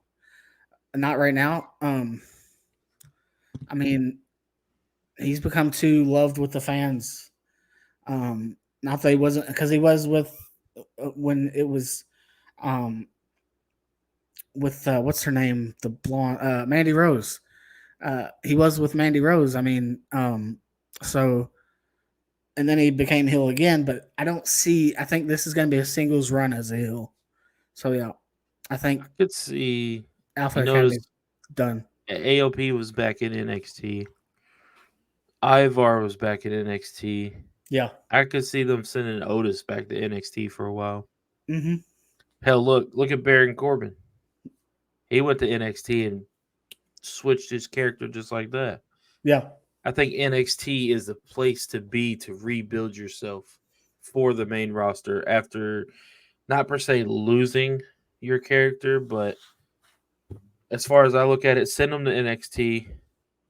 Not right now. I mean, he's become too loved with the fans. Not that he wasn't, because he was with when it was with what's her name, the blonde Mandy Rose. He was with Mandy Rose. I mean, so and then he became heel again. But I think this is going to be a singles run as a heel. So yeah, I think I could see Alpha you Academy noticed done. AOP was back in NXT. Ivar was back in NXT. Yeah. I could see them sending Otis back to NXT for a while. Mm-hmm. Hell, look at Baron Corbin. He went to NXT and switched his character just like that. Yeah. I think NXT is the place to be to rebuild yourself for the main roster after not per se losing your character, but as far as I look at it, send them to NXT,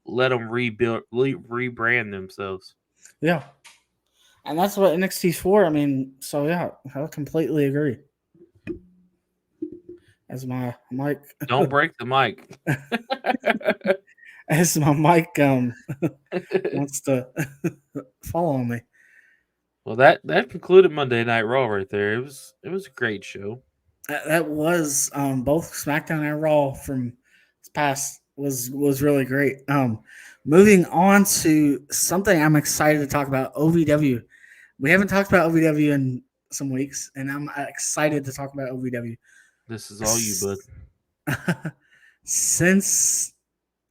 let them rebrand themselves. Yeah. And that's what NXT's for. I mean, so yeah, I completely agree. As my mic Don't break the mic. as my mic wants to fall on me. Well, that concluded Monday Night Raw right there. It was a great show. That was both SmackDown and Raw from this past was really great. Moving on to something I'm excited to talk about, OVW. We haven't talked about OVW in some weeks, and I'm excited to talk about OVW. This is all you, bud. Since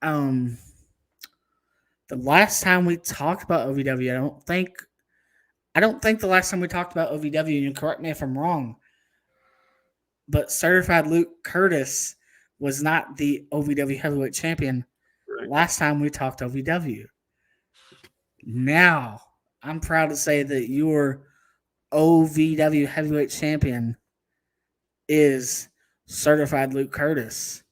the last time we talked about OVW, I don't think the last time we talked about OVW, and you correct me if I'm wrong, but Certified Luke Curtis was not the OVW Heavyweight Champion last time we talked OVW. Now, I'm proud to say that your OVW Heavyweight Champion is Certified Luke Curtis.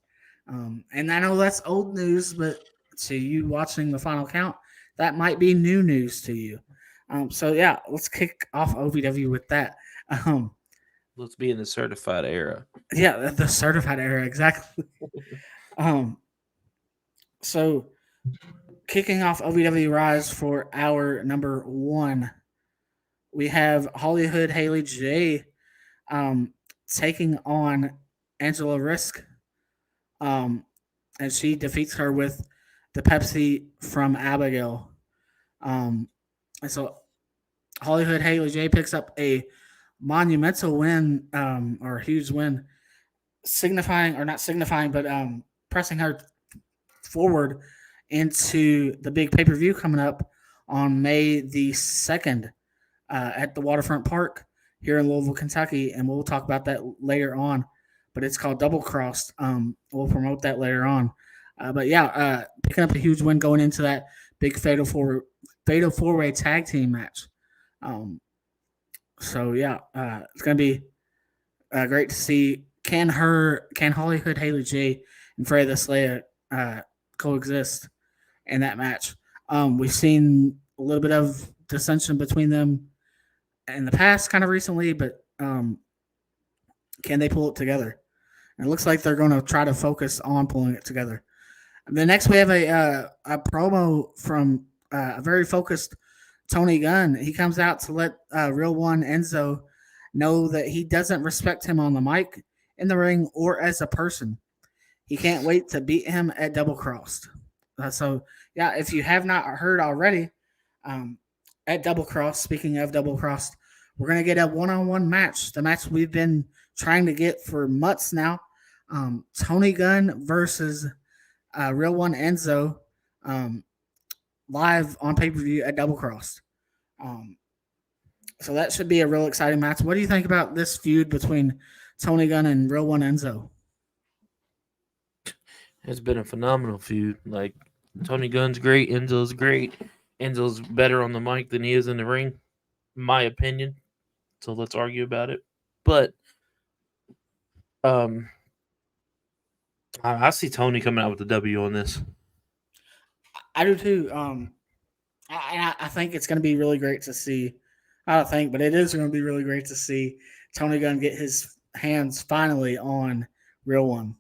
And I know that's old news, but to you watching the Final Count, that might be new news to you. So yeah, let's kick off OVW with that. Let's be in the certified era. Yeah, the certified era, exactly. So kicking off OVW Rise for our number one, we have Hollywood Haley J taking on Angela Risk. And she defeats her with the Pepsi from Abigail. And so Hollywood Haley J picks up a monumental win, or a huge win, signifying, or not signifying, but pressing her forward into the big pay-per-view coming up on May the 2nd at the Waterfront Park here in Louisville, Kentucky. And we'll talk about that later on. But it's called Double Crossed. We'll promote that later on. But yeah, picking up a huge win going into that big fatal four-way tag team match. So yeah, it's gonna be great to see. Can Hollywood Haley J and Freya Slaya coexist in that match? We've seen a little bit of dissension between them in the past, kind of recently, but can they pull it together? And it looks like they're going to try to focus on pulling it together. The next, we have a promo from a very focused Tony Gunn. He comes out to let Real One Enzo know that he doesn't respect him on the mic in the ring or as a person. He can't wait to beat him at Double Crossed. So, yeah, if you have not heard already, at Double Cross, speaking of Double Crossed, we're going to get a one-on-one match, the match we've been trying to get for months now. Tony Gunn versus Real One Enzo live on pay-per-view at Double Crossed. So that should be a real exciting match. What do you think about this feud between Tony Gunn and Real One Enzo? It's been a phenomenal feud. Like, Tony Gunn's great, Enzo's great. Enzo's better on the mic than he is in the ring, in my opinion. So let's argue about it. But I see Tony coming out with the W on this. I do too. I think it's going to be really great to see. I don't think, but it is going to be really great to see Tony Gunn get his hands finally on Real One.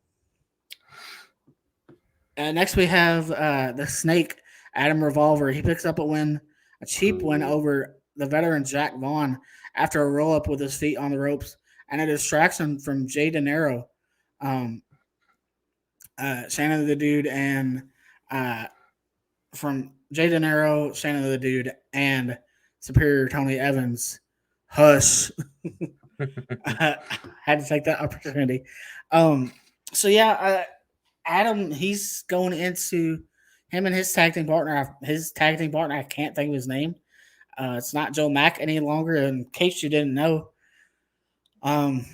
Next, we have the Snake, Adam Revolver. He picks up a cheap win over the veteran Jack Vaughn after a roll-up with his feet on the ropes and a distraction from Jay De Niro, Shannon the Dude, and from Jay De Niro, Shannon the Dude, and Superior Tony Evans. Hush. Had to take that opportunity. Adam, he's going into him and his tag team partner. I can't think of his name. It's not Joe Mack any longer. In case you didn't know, what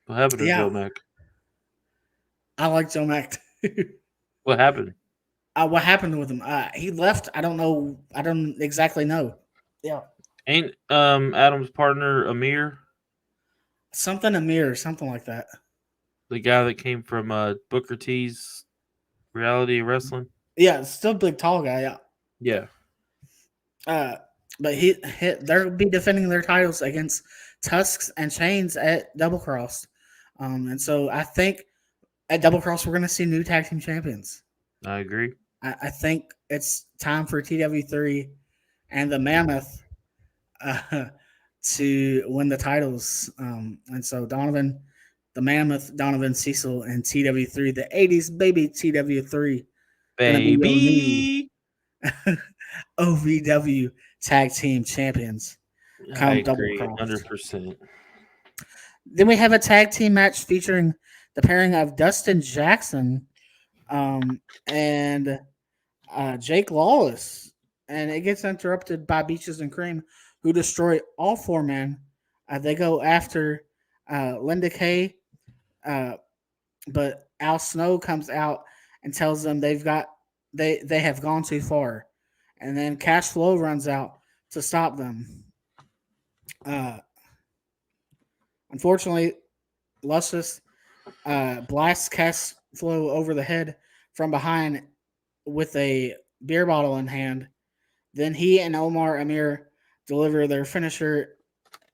happened to Joe Mack? I like Joe Mack too. What happened? What happened with him? He left. I don't know. I don't exactly know. Yeah. Ain't Adam's partner Amir? Something like that. The guy that came from Booker T's Reality Wrestling? Yeah, still big tall guy, yeah. Yeah. But they'll be defending their titles against Tusks and Chains at Double Cross. And so I think at Double Cross we're gonna see new tag team champions. I agree. I think it's time for TW3 and the Mammoth to win the titles. And so Donovan, the Mammoth, Donovan Cecil, and TW3, the 80s baby TW3. Baby. OVW tag team champions. I agree 100%. Then we have a tag team match featuring the pairing of Dustin Jackson and Jake Lawless. And it gets interrupted by Beaches and Cream, who destroy all four men. They go after Linda Kay, but Al Snow comes out and tells them they have gone too far. And then Cash Flow runs out to stop them. Unfortunately, Luscious blasts Cash Flow over the head from behind with a beer bottle in hand. Then he and Omar Amir deliver their finisher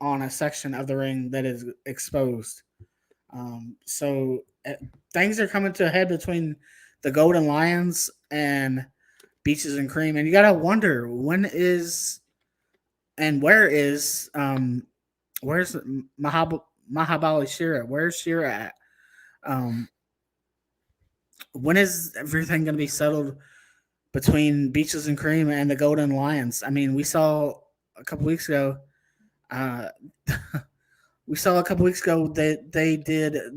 on a section of the ring that is exposed. So things are coming to a head between the Golden Lions and Beaches and Cream, and you gotta wonder where's Mahabali Shira? Where's Shira at? When is everything going to be settled between Beaches and Cream and the Golden Lions? I mean, we saw a couple weeks ago. That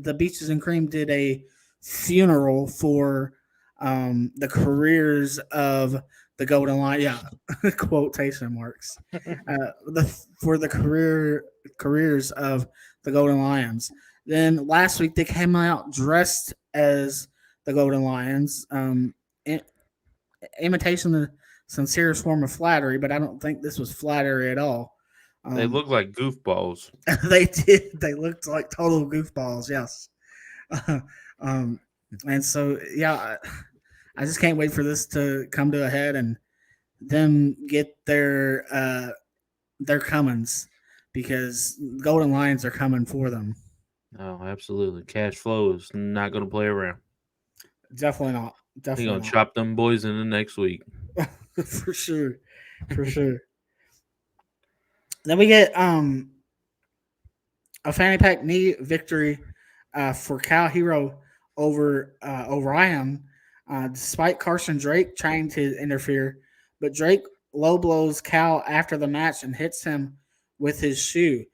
the Beaches and Cream did a funeral for the careers of the Golden Lion. Yeah, quotation marks. For the careers of the Golden Lions. Then last week they came out dressed as the Golden Lions. Imitation the sincerest form of flattery, but I don't think this was flattery at all. They look like goofballs. They did. They looked like total goofballs. Yes. And so, yeah, I just can't wait for this to come to a head and them get their Cummins, because Golden Lions are coming for them. Oh, absolutely. Cash Flow is not going to play around. Definitely not. He's going to chop them boys in the next week. For sure. Then we get a fanny pack knee victory for Cal Hero over Orion, despite Carson Drake trying to interfere. But Drake low blows Cal after the match and hits him with his shoe.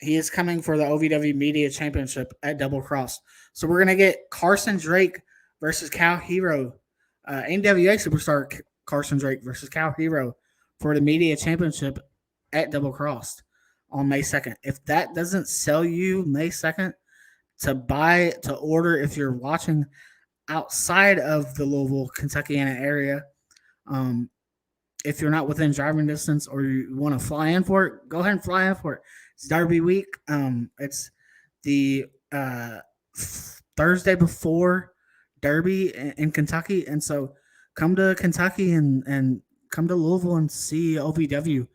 He is coming for the OVW Media Championship at Double Cross. So we're going to get Carson Drake versus Cal Hero, NWA Superstar Carson Drake versus Cal Hero for the Media Championship at Double Cross on May 2nd. If that doesn't sell you May 2nd to order if you're watching outside of the Louisville, Kentuckiana area, if you're not within driving distance or you want to fly in for it, go ahead and fly in for it. It's Derby week. It's the Thursday before Derby in Kentucky, and so come to Kentucky and come to Louisville and see OVW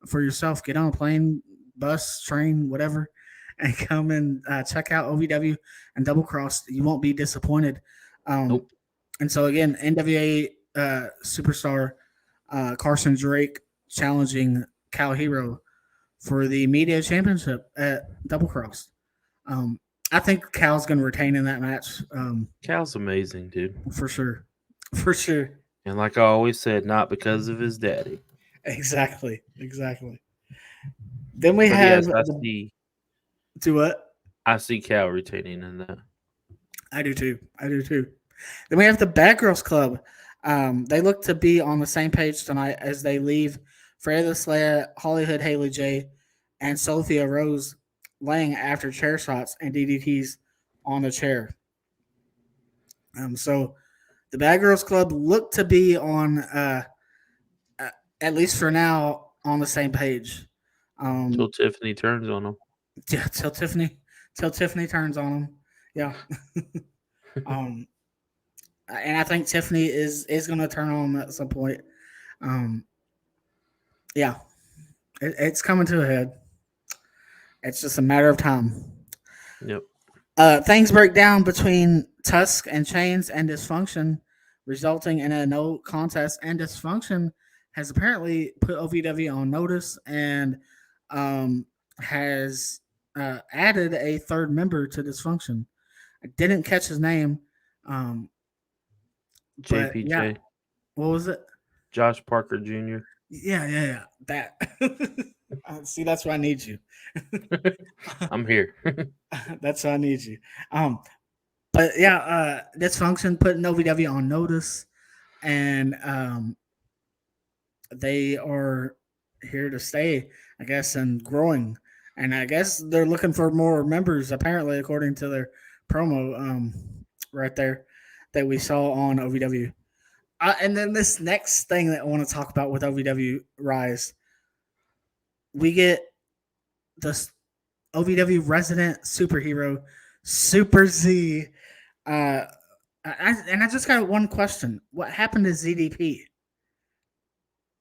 for yourself. Get on a plane, bus, train, whatever, and come and check out OVW and Double Cross. You won't be disappointed. Nope. And so again, NWA superstar Carson Drake challenging Cal Hero for the Media Championship at Double Cross. I think Cal's going to retain in that match. Cal's amazing, dude. For sure. For sure. And like I always said, not because of his daddy. Exactly. Then we have... Yes, Do what? I see Cal retaining in that. I do too. Then we have the Bad Girls Club. They look to be on the same page tonight as they leave Freya Slayer, Hollywood Haley J, and Sophia Rose laying after chair shots and DDTs on the chair. So the Bad Girls Club look to be on, at least for now, on the same page. Till Tiffany turns on them. Yeah, till Tiffany turns on them. Yeah. And I think Tiffany is going to turn on them at some point. Yeah, it's coming to a head. It's just a matter of time. Yep. Things break down between Tusk and Chains and Dysfunction, resulting in a no contest. And Dysfunction has apparently put OVW on notice and has added a third member to Dysfunction. I didn't catch his name. JPJ. Yeah. What was it? Josh Parker Jr. Yeah. That. See, that's why I need you. I'm here. That's why I need you. But yeah, Dysfunction putting OVW on notice, and they are here to stay, I guess, and growing. And I guess they're looking for more members, apparently, according to their promo right there that we saw on OVW. And then this next thing that I want to talk about with OVW Rise, we get the OVW resident superhero, Super Z. And I just got one question. What happened to ZDP?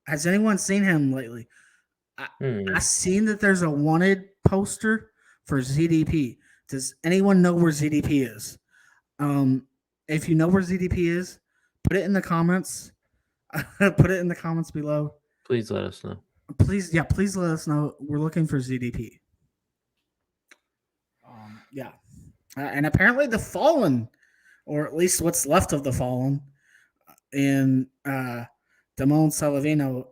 Has anyone seen him lately? I've seen that there's a wanted poster for ZDP. Does anyone know where ZDP is? If you know where ZDP is, put it in the comments. Put it in the comments below. Please let us know. Please let us know. We're looking for ZDP. Yeah. And apparently the Fallen, or at least what's left of the Fallen, in Damone Salavino,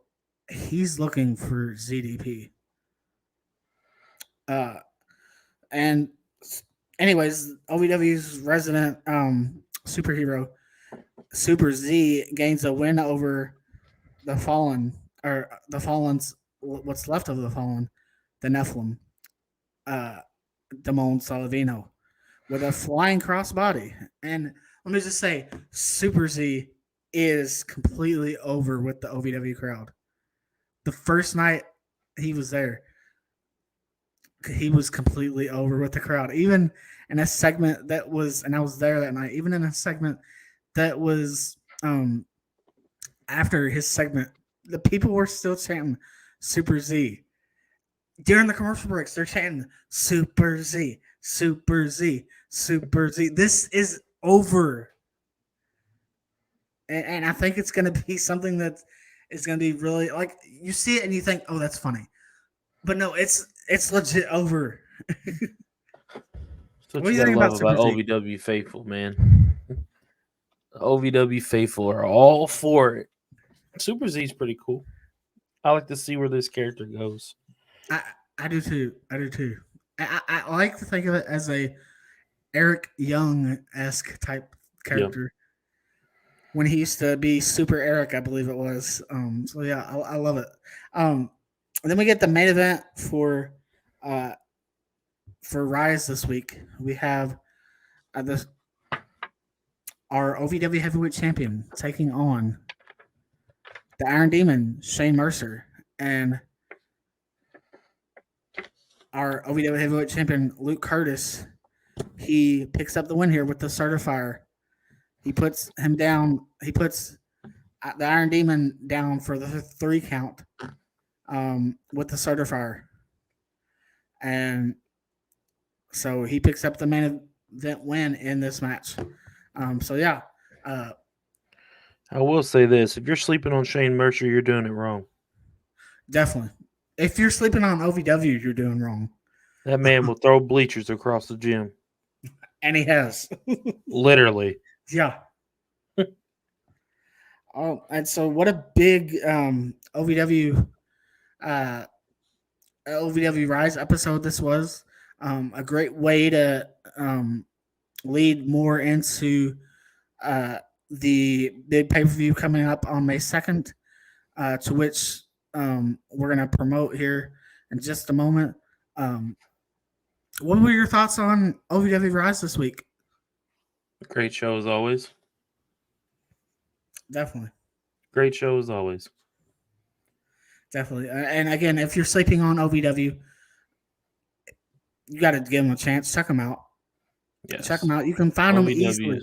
he's looking for ZDP. And anyways, OVW's resident superhero, Super Z, gains a win over the Fallen, or the Fallen's, what's left of the Fallen, the Nephilim, Damone Salavino, with a flying crossbody. And let me just say, Super Z is completely over with the OVW crowd. The first night he was there, he was completely over with the crowd. Even in a segment that was, and I was there that night, even in a segment that was after his segment, the people were still chanting Super Z. During the commercial breaks, they're chanting Super Z, Super Z, Super Z. This is over. And I think it's going to be something that is going to be really, like, you see it and you think, oh, that's funny. But no, it's legit over. That's what What do you you gotta think love about about Super Z? OVW faithful, man. OVW faithful are all for it. Super Z's pretty cool. I like to see where this character goes. I do too. I do too. I like to think of it as a Eric Young esque type character. When he used to be Super Eric, I believe it was. So yeah, I love it. And then we get the main event for Rise this week. We have this our OVW Heavyweight Champion taking on the Iron Demon, Shane Mercer, and our OVW Heavyweight Champion, Luke Curtis. He picks up the win here with the Certifier. He puts him down. He puts the Iron Demon down for the 3 count with the Certifier. And so he picks up the main event win in this match. So yeah. I will say this. If you're sleeping on Shane Mercer, you're doing it wrong. Definitely. If you're sleeping on OVW, you're doing wrong. That man will throw bleachers across the gym. And he has. Literally. Yeah. Oh, and so what a big OVW Rise episode this was. A great way to lead more into the big pay-per-view coming up on May 2nd, to which we're going to promote here in just a moment. What were your thoughts on OVW Rise this week? Great show as always. Definitely. Great show as always. Definitely. And again, if you're sleeping on OVW, you got to give them a chance. Check them out. Yes. Check them out. You can find them easily.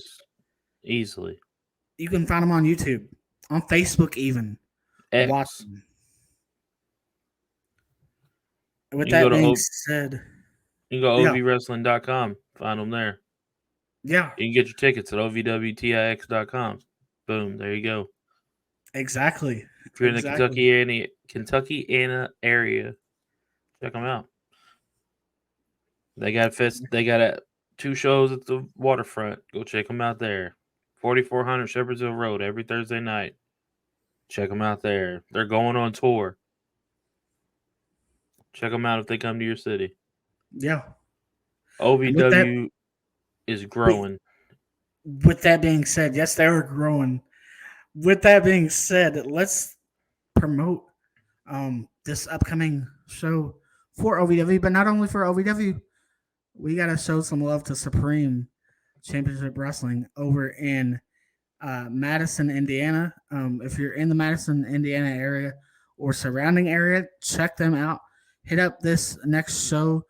Easily. You can find them on YouTube, on Facebook even. X. Watch them. With that being said, you can go ovwrestling.com. Find them there. Yeah. You can get your tickets at ovwtix.com. Boom. There you go. Exactly. If you're in the Kentucky area, check them out. They got 2 shows at the waterfront. Go check them out there. 4400 Shepherdsville Road every Thursday night. Check them out there. They're going on tour. Check them out if they come to your city. Yeah. OVW is growing. With that being said, yes, they are growing. With that being said, let's promote this upcoming show for OVW, but not only for OVW. We got to show some love to Supreme Championship Wrestling over in Madison, Indiana. If you're in the Madison, Indiana area or surrounding area, check them out. Hit up this next show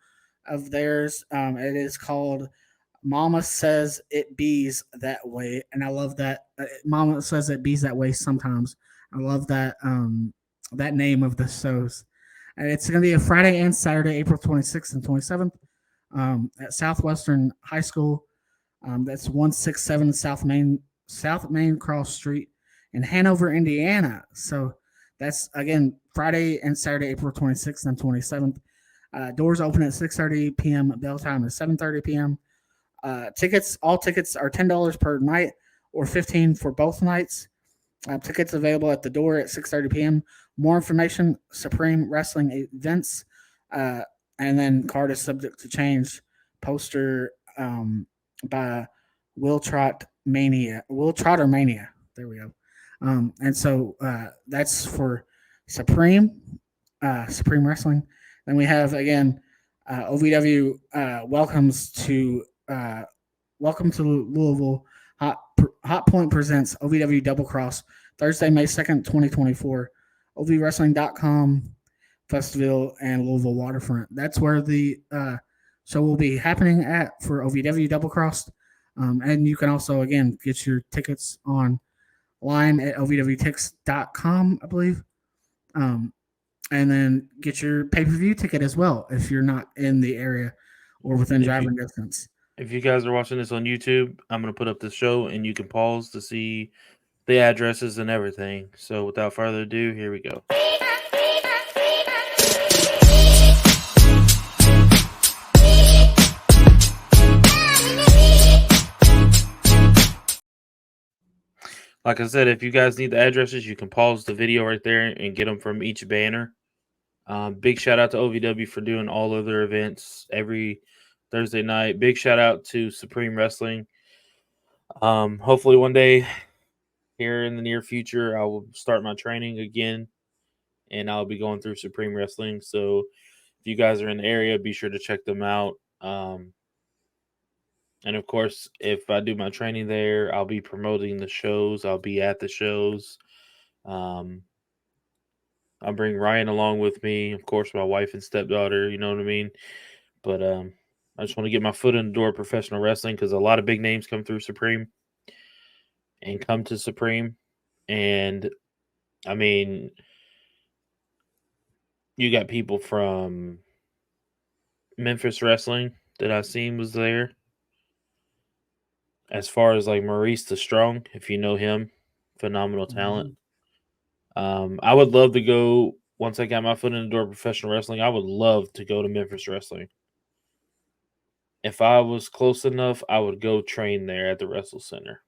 of theirs. It is called Mama Says It Bees That Way. And I love that. Mama Says It Bees That Way sometimes. I love that that name of the shows. And it's going to be a Friday and Saturday, April 26th and 27th. At Southwestern High School. That's 167 South Main Cross Street in Hanover, Indiana. So that's, again, Friday and Saturday, April 26th and 27th. Doors open at 6:30 p.m. Bell time is 7:30 p.m. All tickets are $10 per night or $15 for both nights. Tickets available at the door at 6:30 p.m. More information, Supreme Wrestling Events. And then card is subject to change. Poster by Will Trotter Mania. There we go. And so that's for Supreme Wrestling. Then we have again OVW welcome to Louisville. Hot Point presents OVW Double Cross Thursday, May 2nd, 2024. OVWrestling.com. Festville and Louisville Waterfront. That's where the show will be happening at for OVW Double Crossed. And you can also, again, get your tickets online at ovwtix.com, I believe. And then get your pay-per-view ticket as well if you're not in the area or within driving distance. If you guys are watching this on YouTube, I'm going to put up the show and you can pause to see the addresses and everything. So without further ado, here we go. Like I said, if you guys need the addresses, you can pause the video right there and get them from each banner. Big shout out to OVW for doing all of their events every Thursday night. Big shout out to Supreme Wrestling. Hopefully one day here in the near future, I will start my training again, and I'll be going through Supreme Wrestling. So if you guys are in the area, be sure to check them out. And of course, if I do my training there, I'll be promoting the shows. I'll be at the shows. I'll bring Ryan along with me, of course, my wife and stepdaughter. You know what I mean? But I just want to get my foot in the door of professional wrestling because a lot of big names come through Supreme and come to Supreme. And I mean, you got people from Memphis Wrestling that I've seen was there. As far as like Maurice the Strong, if you know him, phenomenal talent. I would love to go once I got my foot in the door of professional wrestling. I would love to go to Memphis Wrestling. If I was close enough, I would go train there at the Wrestle Center.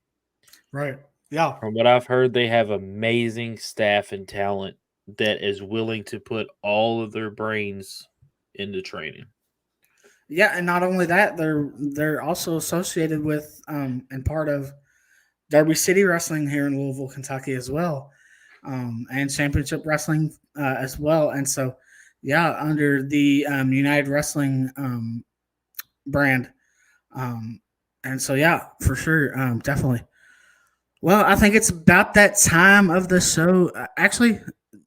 Right. Yeah. From what I've heard, they have amazing staff and talent that is willing to put all of their brains into training. Yeah, and not only that, they're also associated with and part of Derby City Wrestling here in Louisville, Kentucky, as well, and Championship Wrestling as well. And so, yeah, under the United Wrestling brand, and so yeah, for sure, definitely. Well, I think it's about that time of the show. Actually,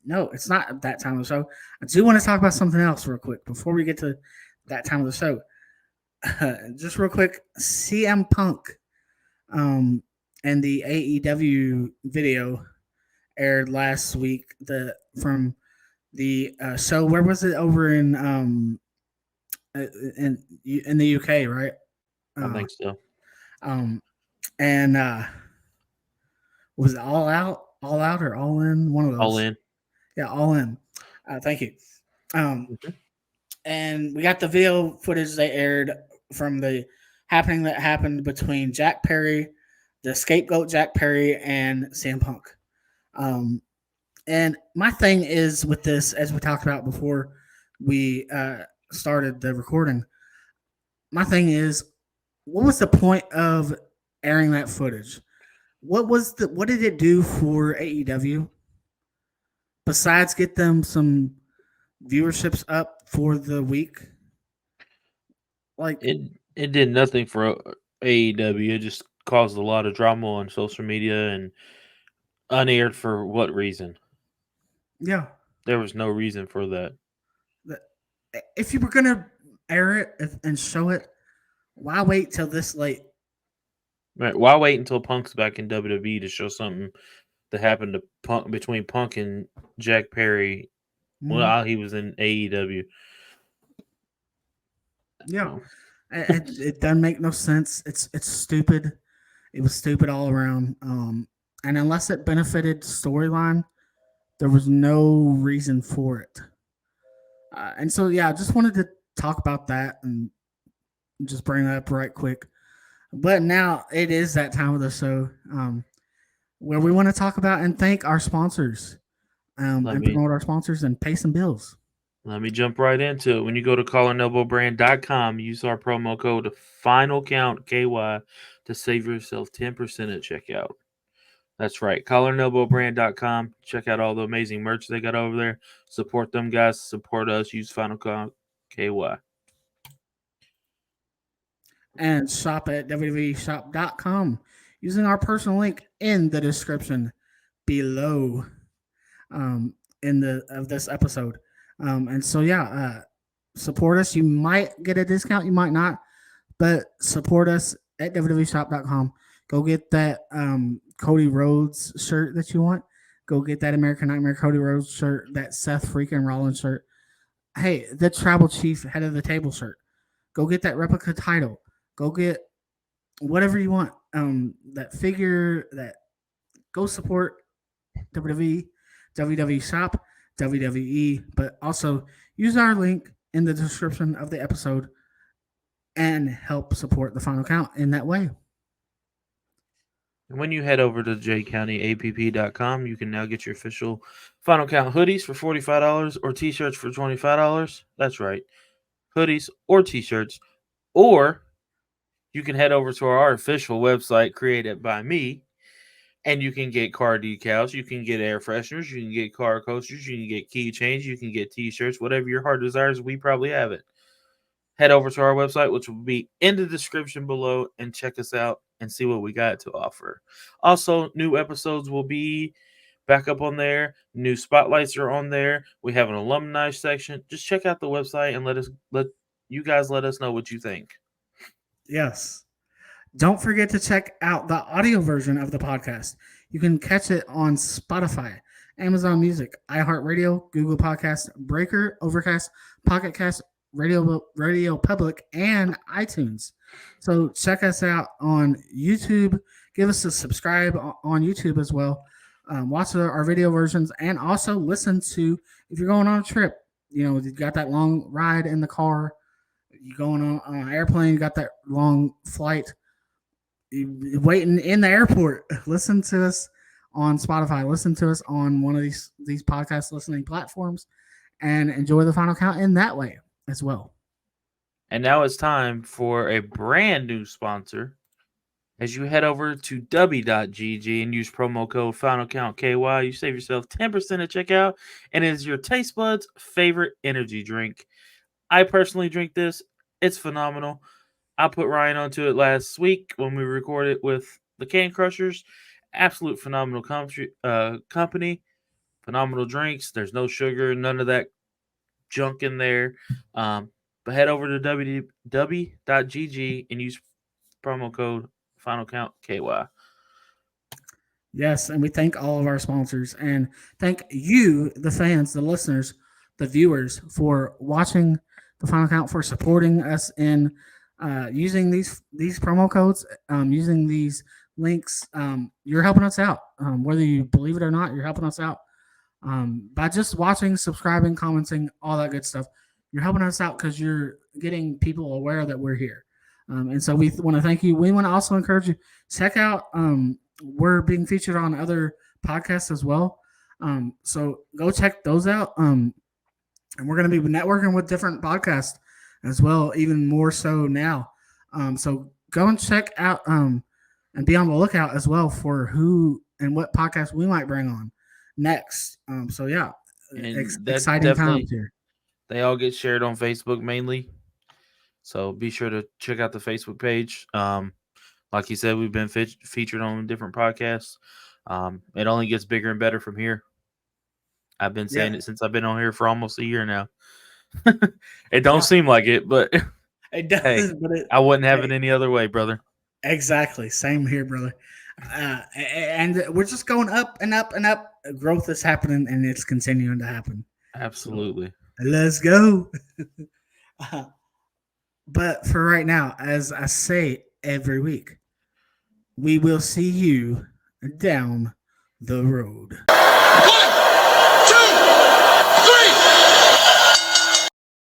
no, it's not that time of the show. I do want to talk about something else real quick before we get to that time of the show. Just real quick, CM Punk and the AEW video aired last week from the show. Where was it? Over in the UK, right? I think so. And was it All Out, or All In? One of those. All In. Yeah, All In. Thank you. And we got the video footage they aired from the happening that happened between Jack Perry, the scapegoat Jack Perry, and CM Punk. And my thing is with this, as we talked about before we started the recording, my thing is, what was the point of airing that footage? What did it do for AEW besides get them some viewerships up for the week? Like it did nothing for AEW. It just caused a lot of drama on social media and unaired for what reason? Yeah, there was no reason for that. If you were gonna air it and show it, why wait till this late? Right? Why wait until Punk's back in WWE to show something that happened to Punk between Punk and Jack Perry while he was in AEW? Yeah, it doesn't make no sense. It's stupid. It was stupid all around. And unless it benefited storyline, there was no reason for it. And so, yeah, I just wanted to talk about that and just bring that up right quick. But now it is that time of the show where we want to talk about and thank our sponsors and promote our sponsors and pay some bills. Let me jump right into it. When you go to collarandelbowbrand.com, use our promo code FINALCOUNTKY to save yourself 10% at checkout. That's right, collarandelbowbrand.com. Check out all the amazing merch they got over there. Support them guys. Support us. Use FINALCOUNTKY. And shop at www.shop.com using our personal link in the description below of this episode. And so, yeah, support us. You might get a discount, you might not, but support us at www.shop.com. Go get that Cody Rhodes shirt that you want. Go get that American Nightmare Cody Rhodes shirt, that Seth freaking Rollins shirt. Hey, the Tribal Chief Head of the Table shirt. Go get that replica title. Go get whatever you want. That figure, go support WWE, WWE Shop, WWE, but also use our link in the description of the episode and help support the Final Count in that way. And when you head over to jcountyapp.com, you can now get your official Final Count hoodies for $45 or t-shirts for $25. That's right, hoodies or t-shirts. Or you can head over to our official website created by me, and you can get car decals, you can get air fresheners, you can get car coasters, you can get keychains, you can get t-shirts, whatever your heart desires, we probably have it. Head over to our website, which will be in the description below, and check us out and see what we got to offer. Also, new episodes will be back up on there. New spotlights are on there. We have an alumni section. Just check out the website and let you guys let us know what you think. Yes. Don't forget to check out the audio version of the podcast. You can catch it on Spotify, Amazon Music, iHeartRadio, Google Podcasts, Breaker, Overcast, Pocket Cast, Radio Public, and iTunes. So check us out on YouTube. Give us a subscribe on YouTube as well. Watch our video versions, and also listen to, if you're going on a trip, you got that long ride in the car, you going on an airplane, you got that long flight, waiting in the airport, listen to us on Spotify, listen to us on one of these podcast listening platforms, and enjoy the Final Count in that way as well. And now it's time for a brand new sponsor. As you head over to w.gg and use promo code FinalCountKY, you save yourself 10% at checkout, and it is your taste buds' favorite energy drink. I personally drink this. It's phenomenal. I put Ryan onto it last week when we recorded with the Can Crushers. Absolute phenomenal company. Phenomenal drinks. There's no sugar, none of that junk in there. But head over to w.gg and use promo code FinalCountKY. Yes, and we thank all of our sponsors, and thank you, the fans, the listeners, the viewers, for watching the Final Count, for supporting us in using these promo codes, using these links. You're helping us out. Whether you believe it or not, you're helping us out. By just watching, subscribing, commenting, all that good stuff. You're helping us out because you're getting people aware that we're here. And so we want to thank you. We want to also encourage you, check out, we're being featured on other podcasts as well. So go check those out. And we're going to be networking with different podcasts as well, even more so now. So go and check out and be on the lookout as well for who and what podcast we might bring on next. So yeah, exciting times here. They all get shared on Facebook mainly. So be sure to check out the Facebook page. Like you said, we've been featured on different podcasts. It only gets bigger and better from here. I've been saying it since I've been on here for almost a year now. It don't seem like it, but it does. Hey, I wouldn't have it any other way, brother. Exactly. Same here, brother. And we're just going up and up and up. Growth is happening, and it's continuing to happen. Absolutely. So, let's go. But for right now, as I say every week, we will see you down the road.